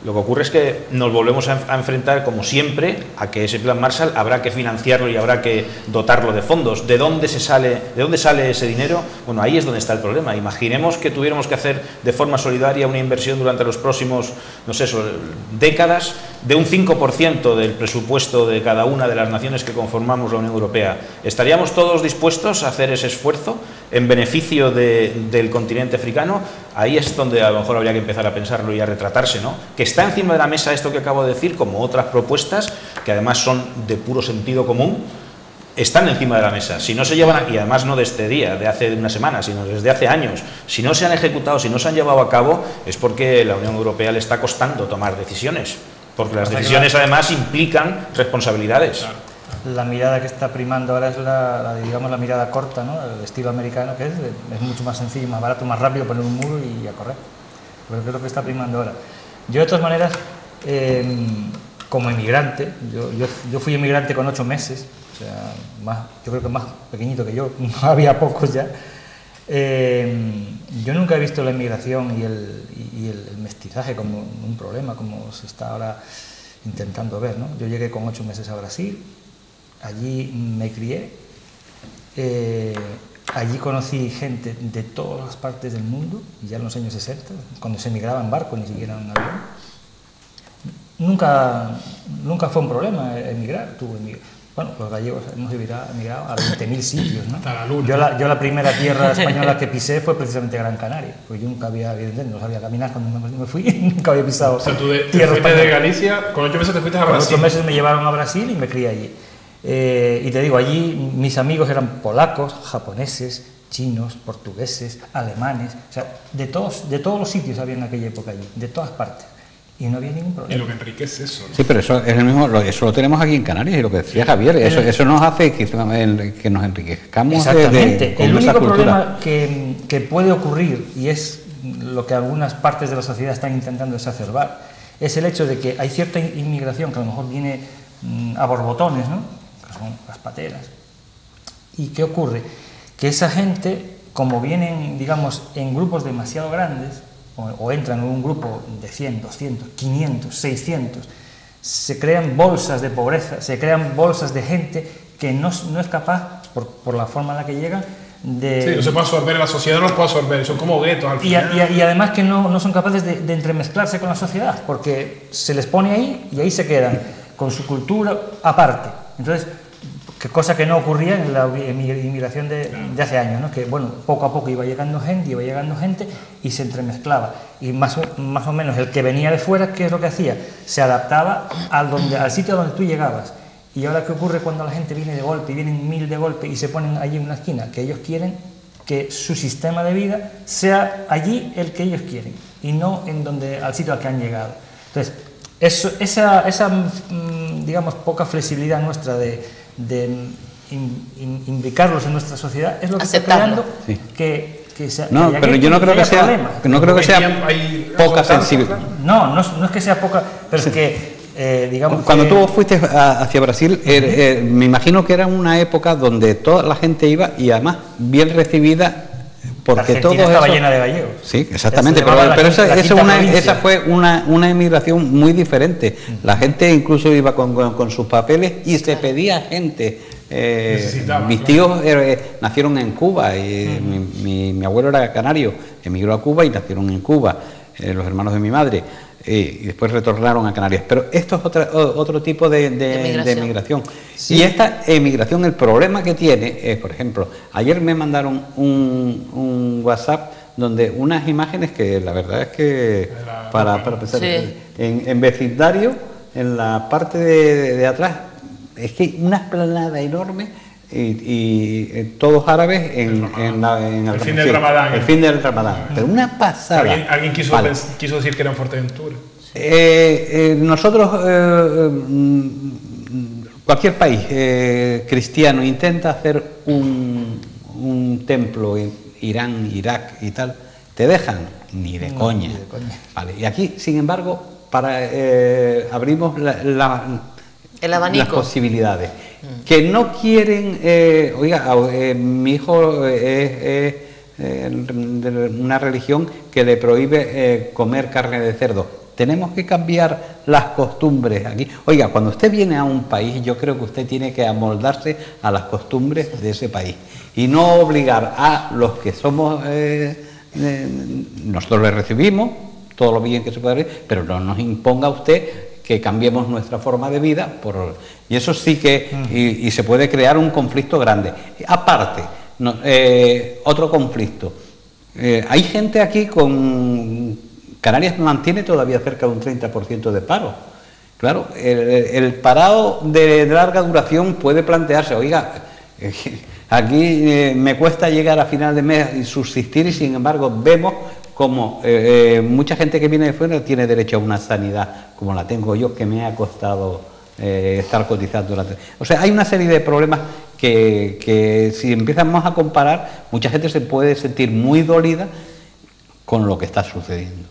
Lo que ocurre es que nos volvemos a enfrentar, como siempre, a que ese plan Marshall habrá que financiarlo y habrá que dotarlo de fondos. ¿De dónde sale ese dinero? Bueno, ahí es donde está el problema. Imaginemos que tuviéramos que hacer de forma solidaria una inversión durante los próximos, no sé, décadas, de un 5% del presupuesto de cada una de las naciones que conformamos la Unión Europea. ¿Estaríamos todos dispuestos a hacer ese esfuerzo en beneficio del continente africano? Ahí es donde a lo mejor habría que empezar a pensarlo y a retratarse, ¿no? Que está encima de la mesa esto que acabo de decir, como otras propuestas, que además son de puro sentido común, están encima de la mesa. Si no se llevan, y además no de este día, de hace una semana, sino desde hace años, si no se han ejecutado, si no se han llevado a cabo, es porque la Unión Europea le está costando tomar decisiones, porque las decisiones además implican responsabilidades.
La mirada que está primando ahora es digamos, la mirada corta, ¿no? El estilo americano, que es mucho más sencillo, más barato, más rápido, poner un muro y a correr. Creo que es lo que está primando ahora. Yo, de todas maneras, como emigrante, yo fui emigrante con 8 meses, o sea, yo creo que más pequeñito que yo, no había pocos ya. Yo nunca he visto la inmigración y el mestizaje como un problema, como se está ahora intentando ver, ¿no? Yo llegué con 8 meses a Brasil. Allí me crié, allí conocí gente de todas las partes del mundo, ya en los años 60, cuando se emigraba en barco, ni siquiera en avión. Nunca fue un problema emigrar. Bueno, los gallegos hemos emigrado a 20.000 sitios, ¿no? Yo la primera tierra española que pisé fue precisamente Gran Canaria, porque yo nunca había, evidentemente, no sabía caminar cuando me fui, nunca había pisado.
O sea, tú te fuiste de Galicia, con 8 meses te fuiste a Brasil.
Con 8 meses me llevaron a Brasil y me crié allí. Y te digo, allí mis amigos eran polacos, japoneses, chinos, portugueses, alemanes, o sea, de todos los sitios había en aquella época allí, de todas partes, y no había ningún problema.
Y lo que enriquece eso, ¿no?
Sí, pero eso es el mismo, eso lo tenemos aquí en Canarias, y lo que decía Javier, eso nos hace que nos enriquezcamos.
Exactamente. El único problema que puede ocurrir, y es lo que algunas partes de la sociedad están intentando exacerbar, es el hecho de que hay cierta inmigración que a lo mejor viene a borbotones, ¿no? Que son las pateras. ¿Y qué ocurre? Que esa gente, como vienen, digamos, en grupos demasiado grandes, o entran en un grupo de 100, 200, 500, 600, se crean bolsas de pobreza, se crean bolsas de gente que no es capaz, por la forma en la que llegan, de...
Sí, no se puede absorber, la sociedad no los puede absorber, son como guetos al final.
Y además que no son capaces de entremezclarse con la sociedad, porque se les pone ahí y ahí se quedan, con su cultura aparte. Entonces, cosa que no ocurría en la inmigración de hace años, ¿no? Que bueno, poco a poco iba llegando gente y se entremezclaba. Y más o menos el que venía de fuera, ¿qué es lo que hacía? Se adaptaba al sitio donde tú llegabas. Y ahora, ¿qué ocurre cuando la gente viene de golpe, y vienen 1000 de golpe y se ponen allí en una esquina? Que ellos quieren que su sistema de vida sea allí el que ellos quieren y no al sitio al que han llegado. Entonces, esa digamos, poca flexibilidad nuestra de imbricarlos en nuestra sociedad es lo que está creando que
pero yo no creo que sea poca sensibilidad.
No es que sea poca, pero es que digamos
cuando tú fuiste hacia Brasil, me imagino que era una época donde toda la gente iba y además bien recibida, porque todo
estaba llena de gallegos.
Sí, exactamente, pero esa fue una emigración muy diferente. La gente incluso iba con sus papeles y se pedía gente. Mis tíos nacieron en Cuba y mi abuelo era canario, emigró a Cuba y nacieron en Cuba, los hermanos de mi madre. Y después retornaron a Canarias. Pero esto es otro tipo de emigración. Sí. Y esta emigración, el problema que tiene es, por ejemplo, ayer me mandaron un WhatsApp donde unas imágenes que la verdad es que para pensar, sí. En vecindario, en la parte de atrás, es que hay una esplanada enorme y todos árabes en
el fin del Ramadán.
El fin del Ramadán. Pero una pasada.
Alguien quiso decir que era en Fuerteventura.
Nosotros, cualquier país cristiano intenta hacer un templo en Irán, Irak y tal, ¿te dejan? Ni de coña.
Ni de coña.
Vale. Y aquí, sin embargo, abrimos
el abanico,
las posibilidades. Que no quieren, mi hijo es de una religión que le prohíbe comer carne de cerdo. Tenemos que cambiar las costumbres aquí. Oiga, cuando usted viene a un país, yo creo que usted tiene que amoldarse a las costumbres de ese país y no obligar a los que somos, nosotros le recibimos todo lo bien que se puede, pero no nos imponga usted que cambiemos nuestra forma de vida y eso sí que y se puede crear un conflicto grande. Aparte, otro conflicto. Hay gente aquí con Canarias mantiene todavía cerca de un 30% de paro. Claro, el parado de larga duración puede plantearse, oiga, aquí me cuesta llegar a final de mes y subsistir, y sin embargo vemos como mucha gente que viene de fuera tiene derecho a una sanidad como la tengo yo, que me ha costado estar cotizando durante... O sea, hay una serie de problemas que si empezamos a comparar, mucha gente se puede sentir muy dolida con lo que está sucediendo.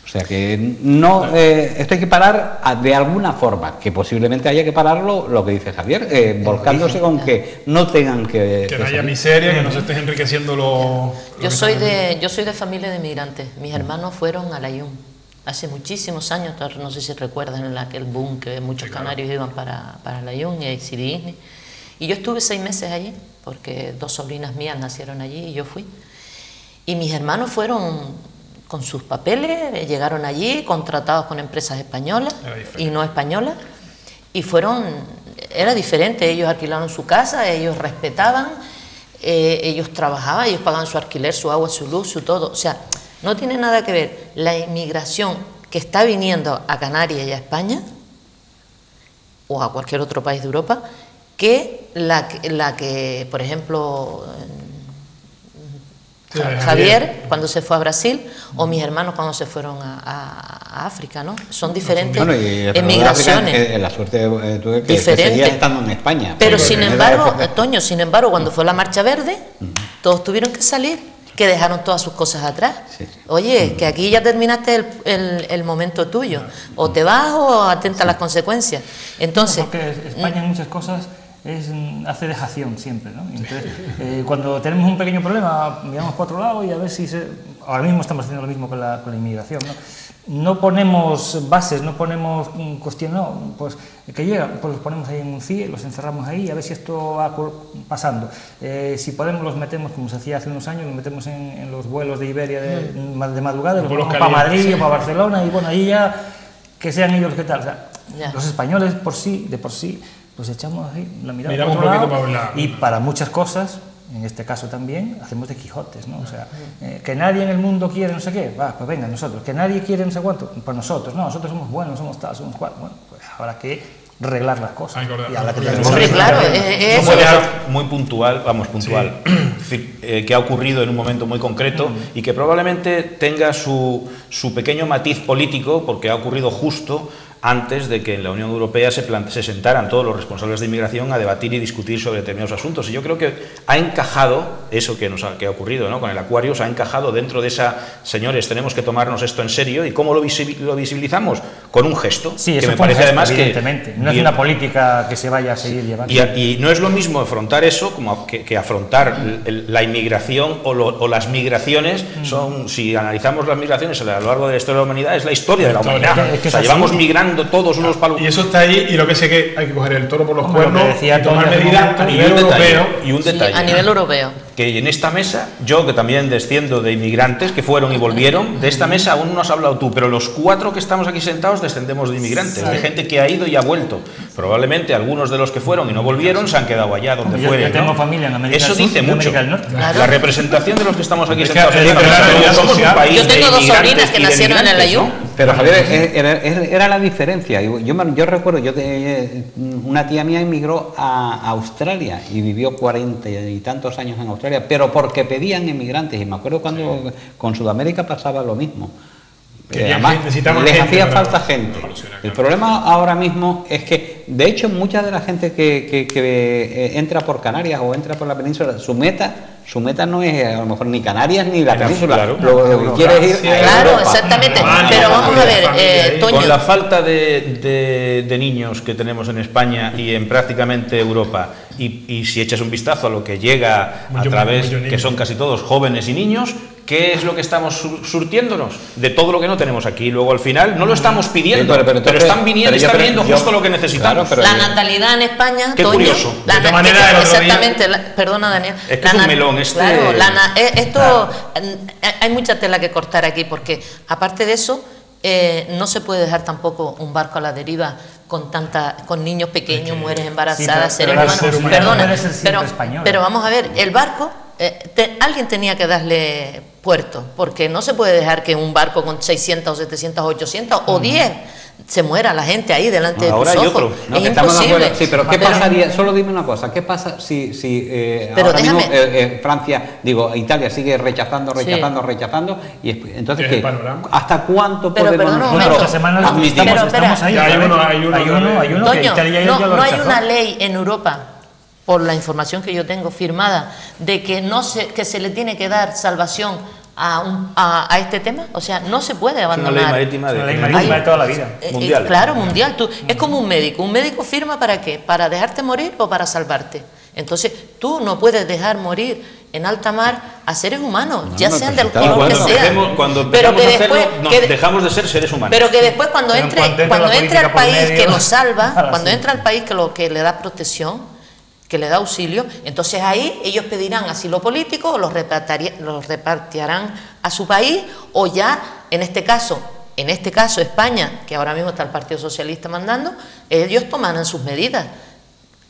O sea que no, esto hay que parar de alguna forma, que posiblemente haya que pararlo, lo que dice Javier, volcándose con que no tengan que
no haya miseria, que no se estés enriqueciendo
Yo soy de familia de migrantes. Mis hermanos fueron a Layún hace muchísimos años, no sé si recuerdan en aquel boom que muchos canarios iban para Layún y a Disney. Y yo estuve 6 meses allí, porque 2 sobrinas mías nacieron allí y yo fui. Y mis hermanos fueron con sus papeles, llegaron allí contratados con empresas españolas y no españolas, y era diferente. Ellos alquilaron su casa, ellos respetaban, ellos trabajaban, ellos pagaban su alquiler, su agua, su luz, su todo. O sea, no tiene nada que ver la inmigración que está viniendo a Canarias y a España o a cualquier otro país de Europa que la que, por ejemplo, Javier cuando se fue a Brasil, o mis hermanos cuando se fueron a África, ¿no? Son diferentes emigraciones.
La suerte tuve que seguía estando en España.
Pero sin embargo, Toño, cuando fue la Marcha Verde, todos tuvieron que salir, que dejaron todas sus cosas atrás. Sí. Oye, que aquí ya terminaste el momento tuyo. O te vas o atenta a las consecuencias. Entonces,
porque España en muchas cosas hace dejación siempre, ¿no? Entonces, cuando tenemos un pequeño problema, miramos para otro lado y a ver si ahora mismo estamos haciendo lo mismo con la inmigración, ¿no? No ponemos bases, no ponemos cuestión, no, pues que llegan, pues los ponemos ahí en un CIE, los encerramos ahí, a ver si esto va pasando. Si podemos, los metemos, como se hacía hace unos años, los metemos en los vuelos de Iberia de madrugada, los ponemos para Madrid o para Barcelona, y bueno, ahí ya que sean ellos que tal. O sea, los españoles de por sí, pues echamos ahí la mirada
un poquito para un lado.
Y para muchas cosas, en este caso también, hacemos de Quijotes, ¿no? O sea, que nadie en el mundo quiere no sé qué, pues venga, nosotros, que nadie quiere no sé cuánto, pues nosotros, no, nosotros somos buenos, somos tal, somos cual, bueno, pues habrá que arreglar las cosas.
Hombre, claro,
es muy puntual, sí. Es decir, que ha ocurrido en un momento muy concreto y que probablemente tenga su pequeño matiz político, porque ha ocurrido justo antes de que en la Unión Europea se sentaran todos los responsables de inmigración a debatir y discutir sobre determinados asuntos. Y yo creo que ha encajado eso que ha ocurrido, ¿no? Con el Aquarius, ha encajado dentro de esa, señores, tenemos que tomarnos esto en serio. ¿Y cómo lo visibilizamos? Con un gesto,
sí,
que me parece además
evidentemente. No es una política que se vaya a seguir llevando.
Y no es lo mismo afrontar eso como que afrontar la inmigración o las migraciones. Si analizamos las migraciones a lo largo de la historia de la humanidad, es la historia de la humanidad. O sea, llevamos migrando todos unos palos.
Y eso está ahí, y lo que sé que hay que coger el toro por los cuernos y tomar medidas a nivel europeo.
Y un detalle.
Sí, a nivel europeo.
Que en esta mesa, yo que también desciendo de inmigrantes que fueron y volvieron, de esta mesa aún no has hablado tú, pero los 4 que estamos aquí sentados descendemos de inmigrantes, de gente que ha ido y ha vuelto. Probablemente algunos de los que fueron y no volvieron se han quedado allá donde fueren.
Yo tengo familia en América
Eso
del Sur,
dice mucho.
Claro.
La representación de los que estamos aquí sentados en esta mesa, somos un país.
Yo tengo 2 sobrinas que nacieron en el Ayú.
Pero Javier, era la diferencia. Yo recuerdo, una tía mía emigró a Australia y vivió 40 y tantos años en Australia, pero porque pedían inmigrantes. Y me acuerdo cuando con Sudamérica pasaba lo mismo. Además, les hacía falta gente. El problema ahora mismo es que de hecho, mucha de la gente que entra por Canarias o entra por la península, su meta no es a lo mejor ni Canarias ni la península.
Claro.
Lo que quiere es ir a
Claro,
Europa.
exactamente. Pero vamos a ver, Toño.
Con la falta de niños que tenemos en España y en prácticamente Europa, y si echas un vistazo a lo que llega a través, que son casi todos jóvenes y niños, ¿qué es lo que estamos surtiéndonos? De todo lo que no tenemos aquí. Luego al final no lo estamos pidiendo,
Sí,
pero están viniendo, justo lo que necesitamos.
Claro,
La natalidad en España,
Qué
Toño,
curioso.
De todas maneras,
exactamente, perdona Daniel.
Es que es un melón
Claro, hay mucha tela que cortar aquí, porque aparte de eso, no se puede dejar tampoco un barco a la deriva con niños pequeños, mujeres embarazadas,
Sí,
seres
pero
humanos.
no
Perdona,
puede ser siempre español.
pero vamos a ver, el barco, alguien tenía que darle puerto, porque no se puede dejar que un barco con 600 o 700 o 800 o 10 se muera la gente ahí delante de tus
Ahora hay
ojos.
otro.
No,
Es
que estamos de
imposible.
acuerdo. Sí, pero ¿qué pasaría? Solo dime una cosa, ¿qué pasa si
Pero
ahora mismo
déjame.
Italia sigue rechazando y entonces
¿Qué es el
qué?
panorama?
¿hasta cuánto
Pero
podemos
perdona un
nosotros
momento.
Esta semana
admitir?
estamos ahí.
Ya hay uno
que
Toño,
Italia ya lo
no hay
rechazó.
una ley en Europa, por la información que yo tengo firmada, de que que se le tiene que dar salvación a este tema. O sea, no se puede
Es una
abandonar.
ley marítima
Es una ley
de...
marítima de toda la vida.
Mundial.
Claro, mundial. Es como un médico. ¿Un médico firma para qué? ¿Para dejarte morir o para salvarte? Entonces, tú no puedes dejar morir en alta mar a seres humanos, ya
no,
sean
pues
del
está de
color que
acuerdo.
sean.
Cuando
Pero
empezamos
que
a hacerlo,
después,
dejamos de ser seres humanos.
pero que después cuando
Pero en
entre,
cuanto entra
cuando
la
entre al
política por
país
medio,
que lo salva,
ahora
cuando
sí.
entra al país que le da protección, que le da auxilio, entonces ahí ellos pedirán asilo político o los repatriarán a su país, o ya en este caso España, que ahora mismo está el Partido Socialista mandando, ellos tomarán sus medidas.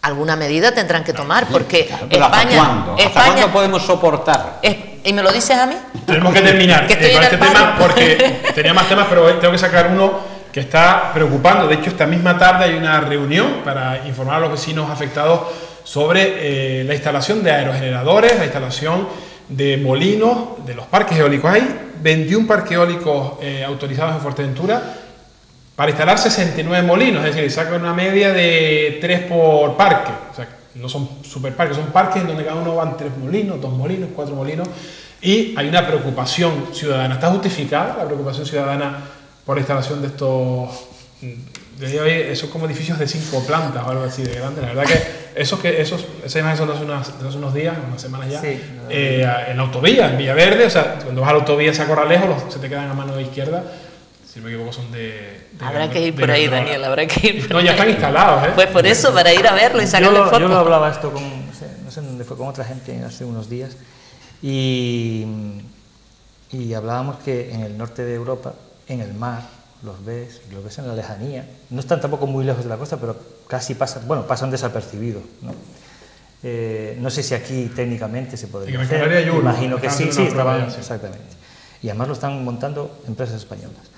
Alguna medida tendrán que tomar, porque
Claro, pero ¿hasta cuándo podemos soportar?
¿Y me lo dices a mí?
Tenemos que terminar
Que estoy
con
en
este
el paro.
tema porque tenía más temas, pero tengo que sacar uno que está preocupando. De hecho, esta misma tarde hay una reunión para informar a los vecinos afectados sobre la instalación de aerogeneradores, la instalación de molinos, de los parques eólicos. Hay 21 parques eólicos autorizados en Fuerteventura para instalar 69 molinos, es decir, sacan una media de 3 por parque. O sea, no son superparques, son parques en donde cada uno van 3 molinos, 2 molinos, 4 molinos, y hay una preocupación ciudadana. ¿Está justificada la preocupación ciudadana por la instalación de estos? Son como edificios de 5 plantas o algo así de grande. La verdad que esas imágenes son de hace unos días, unas semanas ya,
Sí.
en la autovía, en Villaverde. O sea, cuando vas a la autovía hacia Corralejo, se te quedan a mano izquierda. Si no me equivoco, son de
Habrá que ir por ahí, Daniel, habrá que ir por
No, ya
ahí.
están instalados, ¿eh?
Pues por eso, para ir a verlo y
Yo
sacarle fotos.
lo hablaba esto con, no sé dónde fue, con otra gente hace unos días, y hablábamos que en el norte de Europa, en el mar, los ves en la lejanía, no están tampoco muy lejos de la costa, pero casi pasan desapercibidos, ¿no? No sé si aquí técnicamente se podría
Y que en
hacer,
Canarias hay uno,
imagino que
están
sí,
haciendo una prueba
estaban,
ya, sí.
exactamente. Y además lo están montando empresas españolas.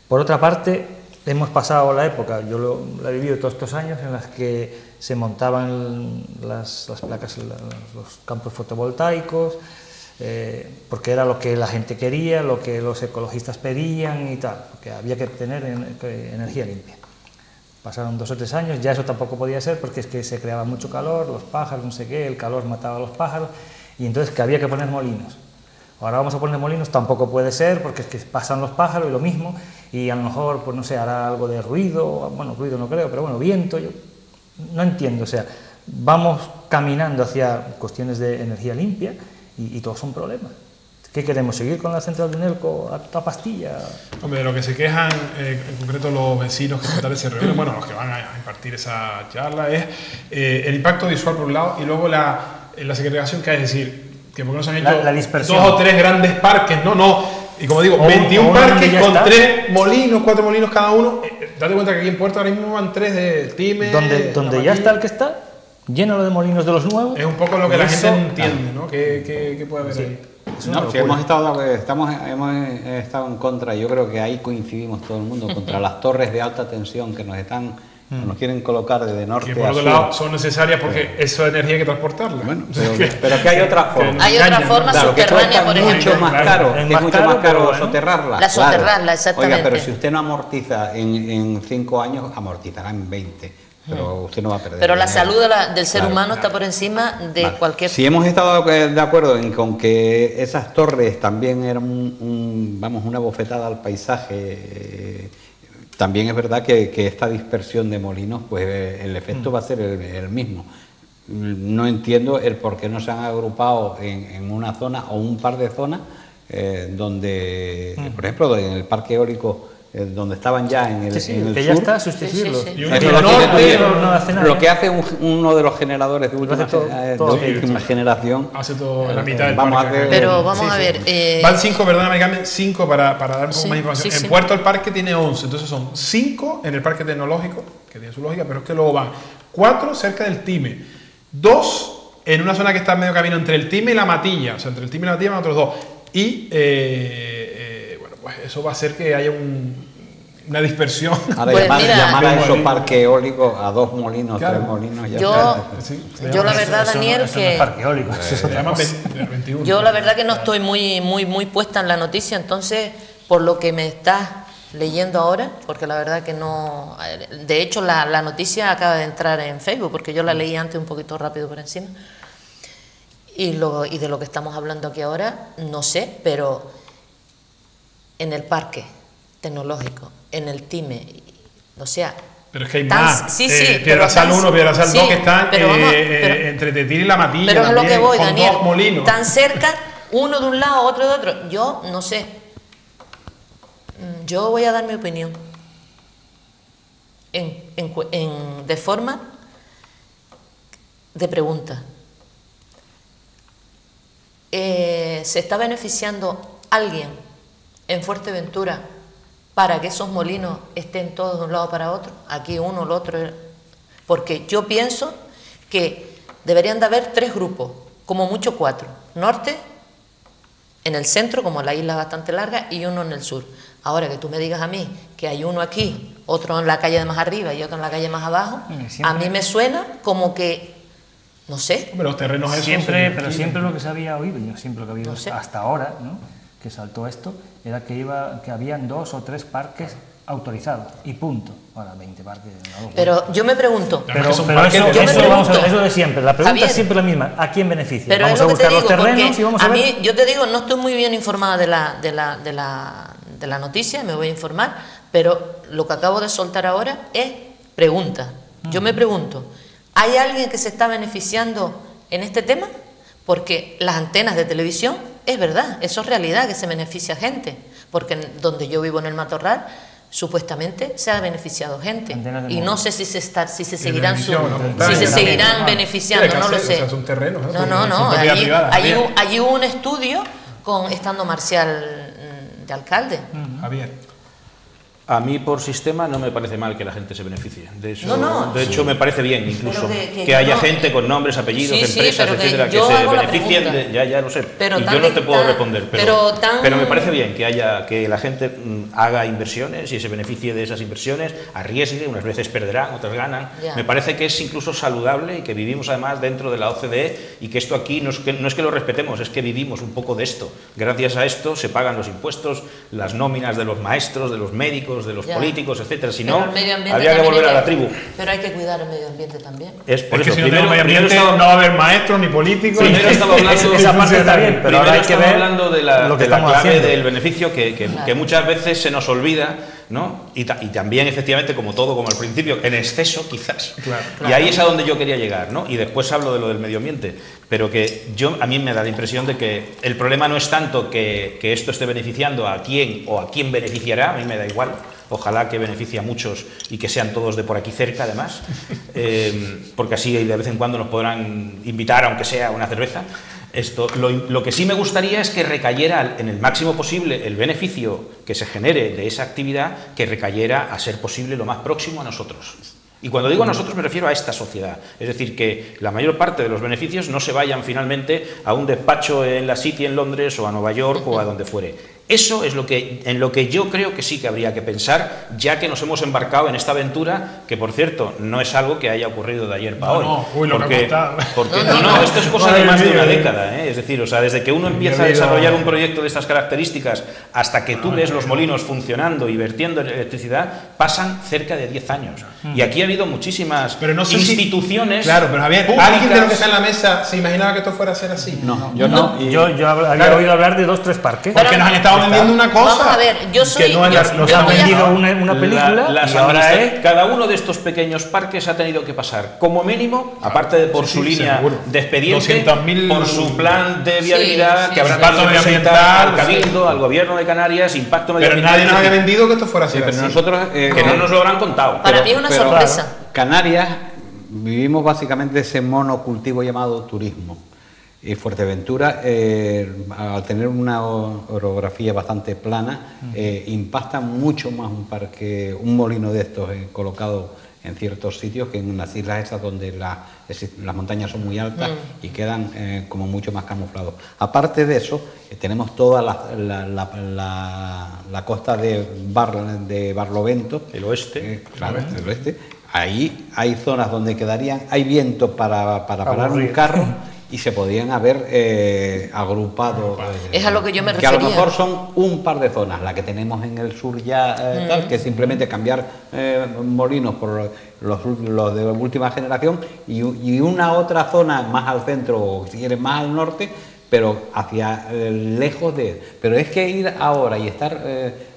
Por otra parte, hemos pasado la época, yo la he vivido todos estos años, en las que se montaban las placas, los campos fotovoltaicos, porque era lo que la gente quería, lo que los ecologistas pedían y tal, porque había que tener energía limpia. Pasaron 2 o 3 años, ya eso tampoco podía ser, porque es que se creaba mucho calor, los pájaros, no sé qué, el calor mataba a los pájaros, y entonces que había que poner molinos. Ahora vamos a poner molinos, tampoco puede ser, porque es que pasan los pájaros y lo mismo, y a lo mejor, pues no sé, hará algo de ruido, bueno, ruido no creo, pero bueno, viento, yo no entiendo, o sea, vamos caminando hacia cuestiones de energía limpia y todos son problemas. ¿Qué queremos? ¿Seguir con la central de Nelco a toda pastilla?
Hombre, de lo que se quejan, en concreto los vecinos que esta tarde se reúnen, bueno, los que van a impartir esa charla, es el impacto visual por un lado y luego la segregación que hay, es decir, que porque no se han hecho
La dispersión.
2 o 3 grandes parques, y como digo,
O
21
uno donde
parques
ya
con
está.
3 molinos, 4 molinos cada uno. Date cuenta que aquí en Puerto ahora mismo van 3 de Time.
Donde ya está el que está, llénalo de molinos de los nuevos.
Es un poco lo que la
Eso,
gente no entiende, ¿no? ¿Qué puede haber ahí?
Es una
No, si
locura.
hemos estado en contra, yo creo que ahí coincidimos todo el mundo, contra las torres de alta tensión que nos quieren colocar desde norte
Que por
a
otro
sur.
lado son necesarias porque esa energía hay que transportarla.
Bueno, pero que hay otra forma.
Hay otra forma
Claro, que
subterránea,
cuesta
por
mucho
ejemplo.
más caro,
Es
es
más
mucho
caro,
más caro
pero bueno.
soterrarla.
La soterrarla, exactamente.
Oiga, pero si usted no amortiza en 5 años, amortizará en 20. pero usted no va a perder.
Pero la
dinero.
salud del ser humano está por encima de cualquier...
Si hemos estado de acuerdo con que esas torres también eran una bofetada al paisaje, también es verdad que esta dispersión de molinos, pues el efecto va a ser el mismo. No entiendo el por qué no se han agrupado en una zona o un par de zonas donde, por ejemplo, en el parque eólico, donde estaban ya en el, en el
que
sur.
Ya está, sustituirlo.
Y
Lo que hace uno de los generadores de última generación.
Hace todo la mitad del
vamos
parque.
a ver,
Pero vamos a ver...
Van 5, perdóname, Carmen, 5 para dar un poco más información.
sí,
En
sí.
Puerto el parque tiene 11, entonces son 5 en el parque tecnológico, que tiene su lógica, pero es que luego van 4 cerca del Time, 2 en una zona que está en medio camino entre el Time y la Matilla, o sea, entre el Time y la Matilla van otros 2. Y bueno, pues eso va a hacer que haya una dispersión.
Ahora
Pues
llamar
mira,
a esos parques eólicos a 2 molinos,
Claro.
3 molinos. Ya
Yo,
está.
yo la verdad, Daniel,
eso no es
que...
parque eólico, eso es
Se
otra
llaman
cosa.
21.
Yo la verdad que no estoy muy puesta en la noticia, entonces, por lo que me estás leyendo ahora, porque la verdad que no... De hecho, la noticia acaba de entrar en Facebook, porque yo la leí antes un poquito rápido por encima. Y de lo que estamos hablando aquí ahora, no sé, pero en el parque tecnológico, en el Time, o sea...
Pero es que hay más.
Sí, sí.
Piedrasal 1, Piedrasal 2 que están
pero vamos,
entre Tetir y la Matilla.
Pero es lo que
también,
voy,
con
Daniel.
2 molinos.
Tan cerca, uno de un lado, otro de otro. Yo no sé. Yo voy a dar mi opinión. De forma de pregunta. ¿Se está beneficiando alguien en Fuerteventura para que esos molinos estén todos de un lado para otro? Aquí uno, el otro. Porque yo pienso que deberían de haber 3 grupos, como mucho 4. Norte, en el centro, como la isla es bastante larga, y uno en el sur. Ahora que tú me digas a mí que hay uno aquí, otro en la calle de más arriba y otro en la calle más abajo, a mí me suena como que, no sé.
Hombre, los terrenos esos
Siempre,
son-
pero siempre lo que se había oído, yo siempre lo que había oído
No sé.
hasta ahora, ¿no? Que saltó esto, era que habían 2 o 3 parques autorizados y punto. Ahora 20 parques. No,
Pero yo me pregunto,
pero,
son
pero
parques
eso,
de-
Yo me
eso vamos a ver,
pregunto,
eso de siempre. La pregunta
Javier,
es siempre la misma. ¿A quién beneficia?
pero
Vamos
es
a
lo que te
buscar los
digo,
terrenos
porque
y vamos a
a
ver.
mí, yo te digo, no estoy muy bien informada de la noticia, me voy a informar, pero lo que acabo de soltar ahora es pregunta. Yo me pregunto, ¿hay alguien que se está beneficiando en este tema? Porque las antenas de televisión, es verdad, eso es realidad, que se beneficia gente, porque donde yo vivo en el Matorral, supuestamente se ha beneficiado gente,
Antenas de
y
móvil.
no sé si se
televisión, una montaña
seguirán
también.
beneficiando,
Sí,
no lo
o sea,
sé.
son terrenos, ¿no?
No,
Son
no,
propiedad privada, Javier.
allí hubo un estudio estando Marcial de alcalde.
Javier.
A mí por sistema no me parece mal que la gente se beneficie. De eso,
No,
de hecho me parece bien incluso
Pero que
que haya
no-
gente con nombres, apellidos,
Sí, sí,
empresas,
pero que
etcétera, que
yo
se
hago la
beneficien
pregunta.
ya lo sé.
Pero
y
tan
yo no te
de-
puedo
tan-
responder,
pero
pero me
tan-
parece bien que la gente haga inversiones y se beneficie de esas inversiones, arriesgue, unas veces perderán, otras ganan.
Ya.
Me parece que es incluso saludable y que vivimos además dentro de la OCDE y que esto aquí no es que lo respetemos, es que vivimos un poco de esto. Gracias a esto se pagan los impuestos, las nóminas de los maestros, de los médicos, de los
Ya.
políticos, etcétera. Si
Pero
no,
el medio ambiente
habría que
también
volver
hay
a la tribu.
Pero hay que cuidar el medio ambiente también.
Es por
Es que
eso.
si no tenemos medio ambiente,
estaba-
no va a haber maestros ni políticos.
Primero estaba hablando
Esa parte está bien, pero ahora hay que
estaba
ver
hablando de la,
lo que
de la
estamos
clave
haciendo.
del beneficio que
Claro.
muchas veces se nos olvida, ¿no? Y también, efectivamente, como todo, como al principio, en exceso quizás.
Claro.
Y ahí es a donde yo quería llegar, ¿no? Y después hablo de lo del medio ambiente. Pero que a mí me da la impresión de que el problema no es tanto que esto esté beneficiando a quién o a quién beneficiará, a mí me da igual. Ojalá que beneficie a muchos y que sean todos de por aquí cerca, además, porque así de vez en cuando nos podrán invitar, aunque sea a una cerveza. Lo que sí me gustaría es que recayera en el máximo posible el beneficio que se genere de esa actividad, que recayera a ser posible lo más próximo a nosotros. Y cuando digo a nosotros me refiero a esta sociedad, es decir, que la mayor parte de los beneficios no se vayan finalmente a un despacho en la City en Londres o a Nueva York o a donde fuere, Eso es en lo que yo creo que sí que habría que pensar, ya que nos hemos embarcado en esta aventura, que por cierto no es algo que haya ocurrido de ayer para hoy. Esto es cosa de más de una década, ¿eh? Es decir, o sea, desde que uno empieza a desarrollar un proyecto de estas características hasta que tú ves los molinos funcionando y vertiendo electricidad, pasan cerca de 10 años. Y aquí ha habido muchísimas instituciones.
Claro, pero Javier,
públicas.
¿Alguien de los que está en la mesa se imaginaba que esto fuera a ser así?
No, yo no.
Yo había oído hablar de 2 o 3 parques.
Porque nos han estado vendiendo una cosa.
Vamos a ver, nos
han vendido una película y ahora es...
Cada uno de estos pequeños parques ha tenido que pasar, como mínimo, aparte de por su línea de expediente, por su plan de viabilidad, que habrá tenido que presentar al Cabildo, al Gobierno de Canarias, impacto medioambiental.
Pero nadie nos había vendido que esto fuera así.
Pero nosotros,
que no nos lo habrán contado.
Para mí es una sorpresa.
Claro, Canarias vivimos básicamente ese monocultivo llamado turismo. Y Fuerteventura, al tener una orografía bastante plana, impacta mucho más un molino de estos colocado en ciertos sitios que en las islas esas donde las montañas son muy altas y quedan como mucho más camuflados. Aparte de eso, tenemos toda la costa de Barlovento,
el oeste,
el oeste. Ahí hay zonas donde hay viento para parar un carro. Y se podían haber agrupado.
Es a lo que yo me
refería. Que a lo mejor son un par de zonas, la que tenemos en el sur ya, tal, que es simplemente cambiar molinos por los de última generación y una otra zona más al centro, o si quieres más al norte, pero hacia lejos de... Pero es que ir ahora y estar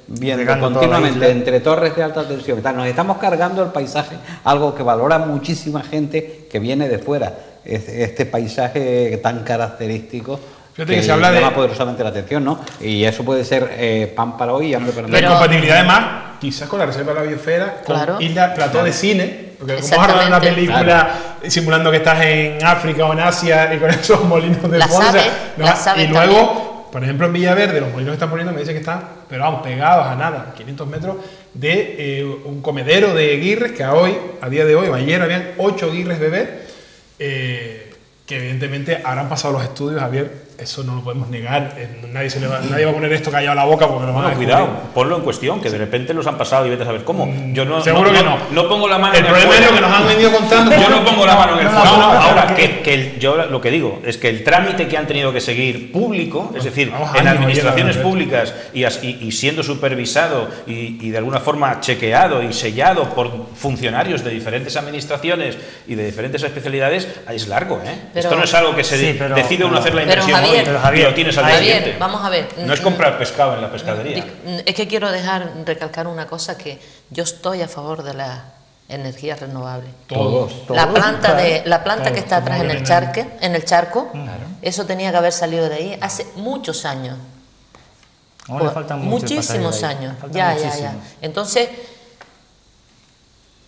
viendo continuamente entre torres de alta tensión y tal, nos estamos cargando el paisaje, algo que valora muchísima gente que viene de fuera. Este paisaje tan característico que
se habla
llama poderosamente la atención, ¿no? Y eso puede ser pan para hoy y hambre para mañana.
La incompatibilidad además, quizás con la reserva de la biosfera, con isla plató de cine, porque como vas a grabar una película simulando que estás en África o en Asia y con esos molinos de fondo, y luego, por ejemplo, en Villaverde, los molinos que están poniendo me dicen que están, pero vamos, pegados a nada, 500 metros de un comedero de guirres que a día de hoy, o ayer habían 8 guirres bebés. Que evidentemente habrán pasado los estudios, Javier, eso no lo podemos negar, nadie va a poner esto callado a la boca porque lo van a descubrir.
Cuidado, ponlo en cuestión, que de repente los han pasado y vete a saber cómo. Yo no,
seguro que no.
No pongo la mano
en el fuego. El problema es lo que nos han venido contando.
Yo no pongo la mano en el fuego. Ahora, yo lo que digo es que el trámite que han tenido que seguir público, es decir, en administraciones públicas y siendo supervisado y de alguna forma chequeado y sellado por funcionarios de diferentes administraciones y de diferentes especialidades, es largo, ¿eh? Esto no es algo que se decide uno hacer la inversión hoy y lo tienes al día siguiente.
Vamos a ver.
No es comprar pescado en la pescadería.
Es que quiero recalcar una cosa, que yo estoy a favor de la energía renovable.
Todos.
La planta que está atrás en el charco, eso tenía que haber salido de ahí hace muchos años.
Ahora le faltan
muchísimos años. Ya. Entonces,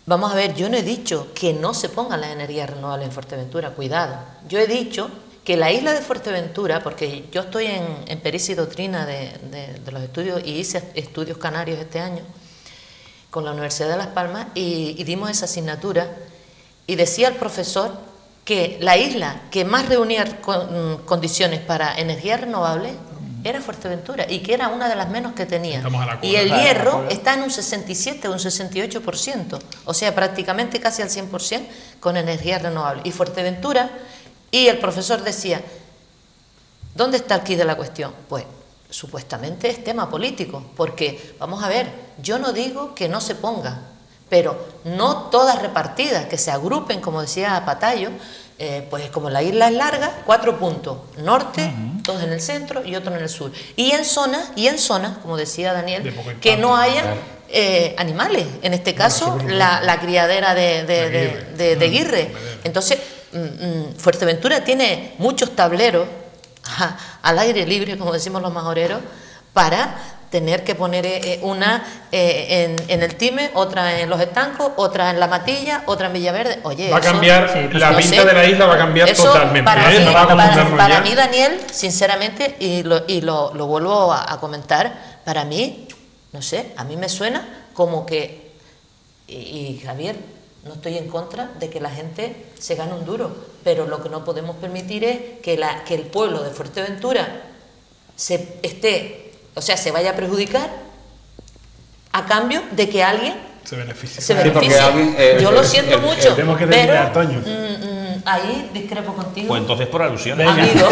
vamos a ver, yo no he dicho que no se pongan las energías renovables en Fuerteventura, cuidado. Yo he dicho que la isla de Fuerteventura, porque yo estoy en pericia y doctrina de los estudios y hice estudios canarios este año con la Universidad de Las Palmas y dimos esa asignatura y decía el profesor que la isla que más reunía condiciones para energía renovable era Fuerteventura y que era una de las menos que tenía. Y el Hierro está en un 67 o un 68%, o sea, prácticamente casi al 100% con energía renovable. Y Fuerteventura, y el profesor decía, ¿dónde está el quid de la cuestión? Pues supuestamente es tema político, porque, vamos a ver, yo no digo que no se ponga, pero no todas repartidas, que se agrupen, como decía Patayo, pues como la isla es larga, 4 puntos, norte, 2 en el centro y otro en el sur. Y en zonas, como decía Daniel, que no haya animales, en este caso la criadera de guirre. Entonces, Fuerteventura tiene muchos tableros al aire libre, como decimos los majoreros, para tener que poner una en el Time, otra en Los Estancos, otra en La Matilla, otra en Villaverde. Oye,
va a cambiar, la pinta de la isla va a cambiar totalmente.
Para mí, Daniel, sinceramente, y lo vuelvo a comentar, para mí, no sé, a mí me suena como que, y Javier, no estoy en contra de que la gente se gane un duro, pero lo que no podemos permitir es que el pueblo de Fuerteventura se esté o sea, se vaya a perjudicar a cambio de que alguien
se beneficia.
se beneficie. Yo lo siento mucho,
tenemos que
pero
terminar, Toño.
ahí discrepo contigo.
Pues entonces por alusiones.
Amigo.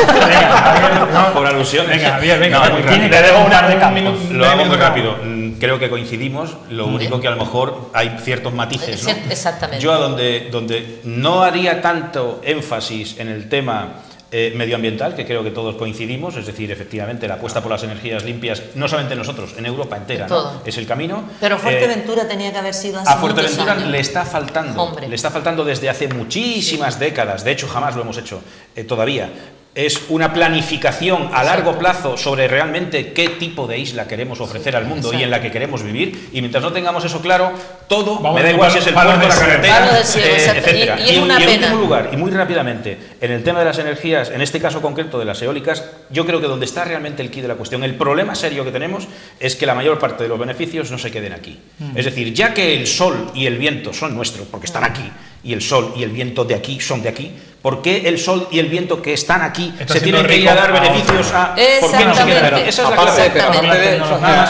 Por alusiones.
Venga, Javier, venga,
No,
muy
le
rápido. Le dejo un minuto.
Lo hago muy rápido. Creo que coincidimos. Lo único que a lo mejor hay ciertos matices, ¿no?
Exactamente.
Yo donde no haría tanto énfasis en el tema medioambiental, que creo que todos coincidimos, es decir, efectivamente la apuesta por las energías limpias, no solamente nosotros, en Europa entera, ¿no? Es el camino.
Pero Fuerteventura tenía que haber sido hace
a Fuerteventura
muchos años.
le está faltando desde hace muchísimas décadas, de hecho jamás lo hemos hecho todavía. Es una planificación a largo plazo sobre realmente qué tipo de isla queremos ofrecer al mundo y en la que queremos vivir, y mientras no tengamos eso claro, todo, me da igual si es el puerto, la carretera, etcétera.
Y es una
en
pena.
último lugar, y muy rápidamente, en el tema de las energías, en este caso concreto de las eólicas, yo creo que donde está realmente el quid de la cuestión, el problema serio que tenemos es que la mayor parte de los beneficios no se queden aquí. Es decir, ya que el sol y el viento son nuestros, porque están aquí, y el sol y el viento de aquí son de aquí, ¿por qué el sol y el viento que están aquí se tienen que ir a dar beneficios a...? ¿Por qué no se quedan aquí? Esa es la clave.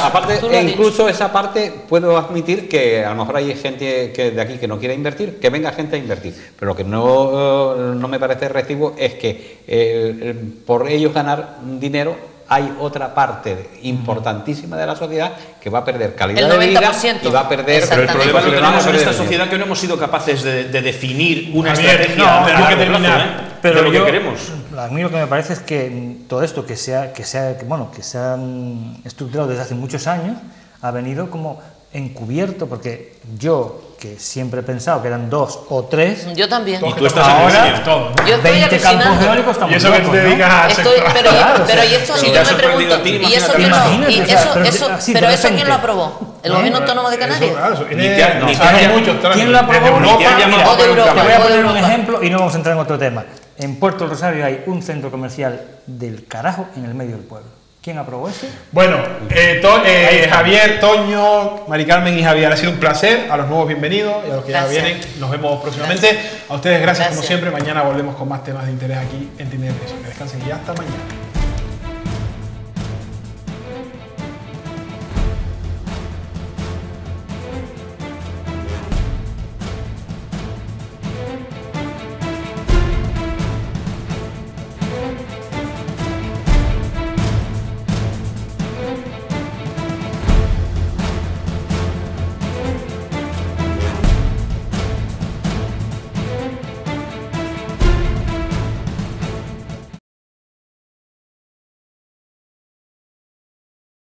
Aparte, incluso esa parte puedo admitir que a lo mejor hay gente que de aquí que no quiere invertir, que venga gente a invertir, pero lo que no me parece recibo es que por ellos ganar dinero hay otra parte importantísima de la sociedad que va a perder calidad de vida y va a perder...
Pero el problema lo tenemos en esta sociedad, que no hemos sido capaces de definir una estrategia
a largo plazo,
pero
de lo que queremos.
A mí lo que me parece es que todo esto que se ha estructurado desde hace muchos años ha venido como encubierto, porque yo, que siempre he pensado que eran 2 o 3...
Yo también.
Y tú estás ahora
todo, ¿no?
Yo estoy
20 campos
alucinando.
eólicos estamos
Y eso que tú te dedicas a
Pero y eso,
Si
yo
te ha
me
sorprendido
pregunto,
a ti,
¿y eso
imagínate
quién
a
lo,
mí.
y eso, pero
de
eso quién
repente.
lo aprobó? ¿El Gobierno Autónomo de Canarias?
¿Quién lo aprobó?
O de Europa.
Te voy a poner un
Europa.
ejemplo y no vamos a entrar en otro tema. En Puerto del Rosario hay un centro comercial del carajo en el medio del pueblo. ¿Quién aprobó eso?
Bueno, Javier, Toño, Mari Carmen y Javier, ha sido un placer. A los nuevos bienvenidos y a los que ya vienen, nos vemos próximamente. A ustedes gracias como siempre. Mañana volvemos con más temas de interés aquí en Tiene Derecho. Que descansen y hasta mañana.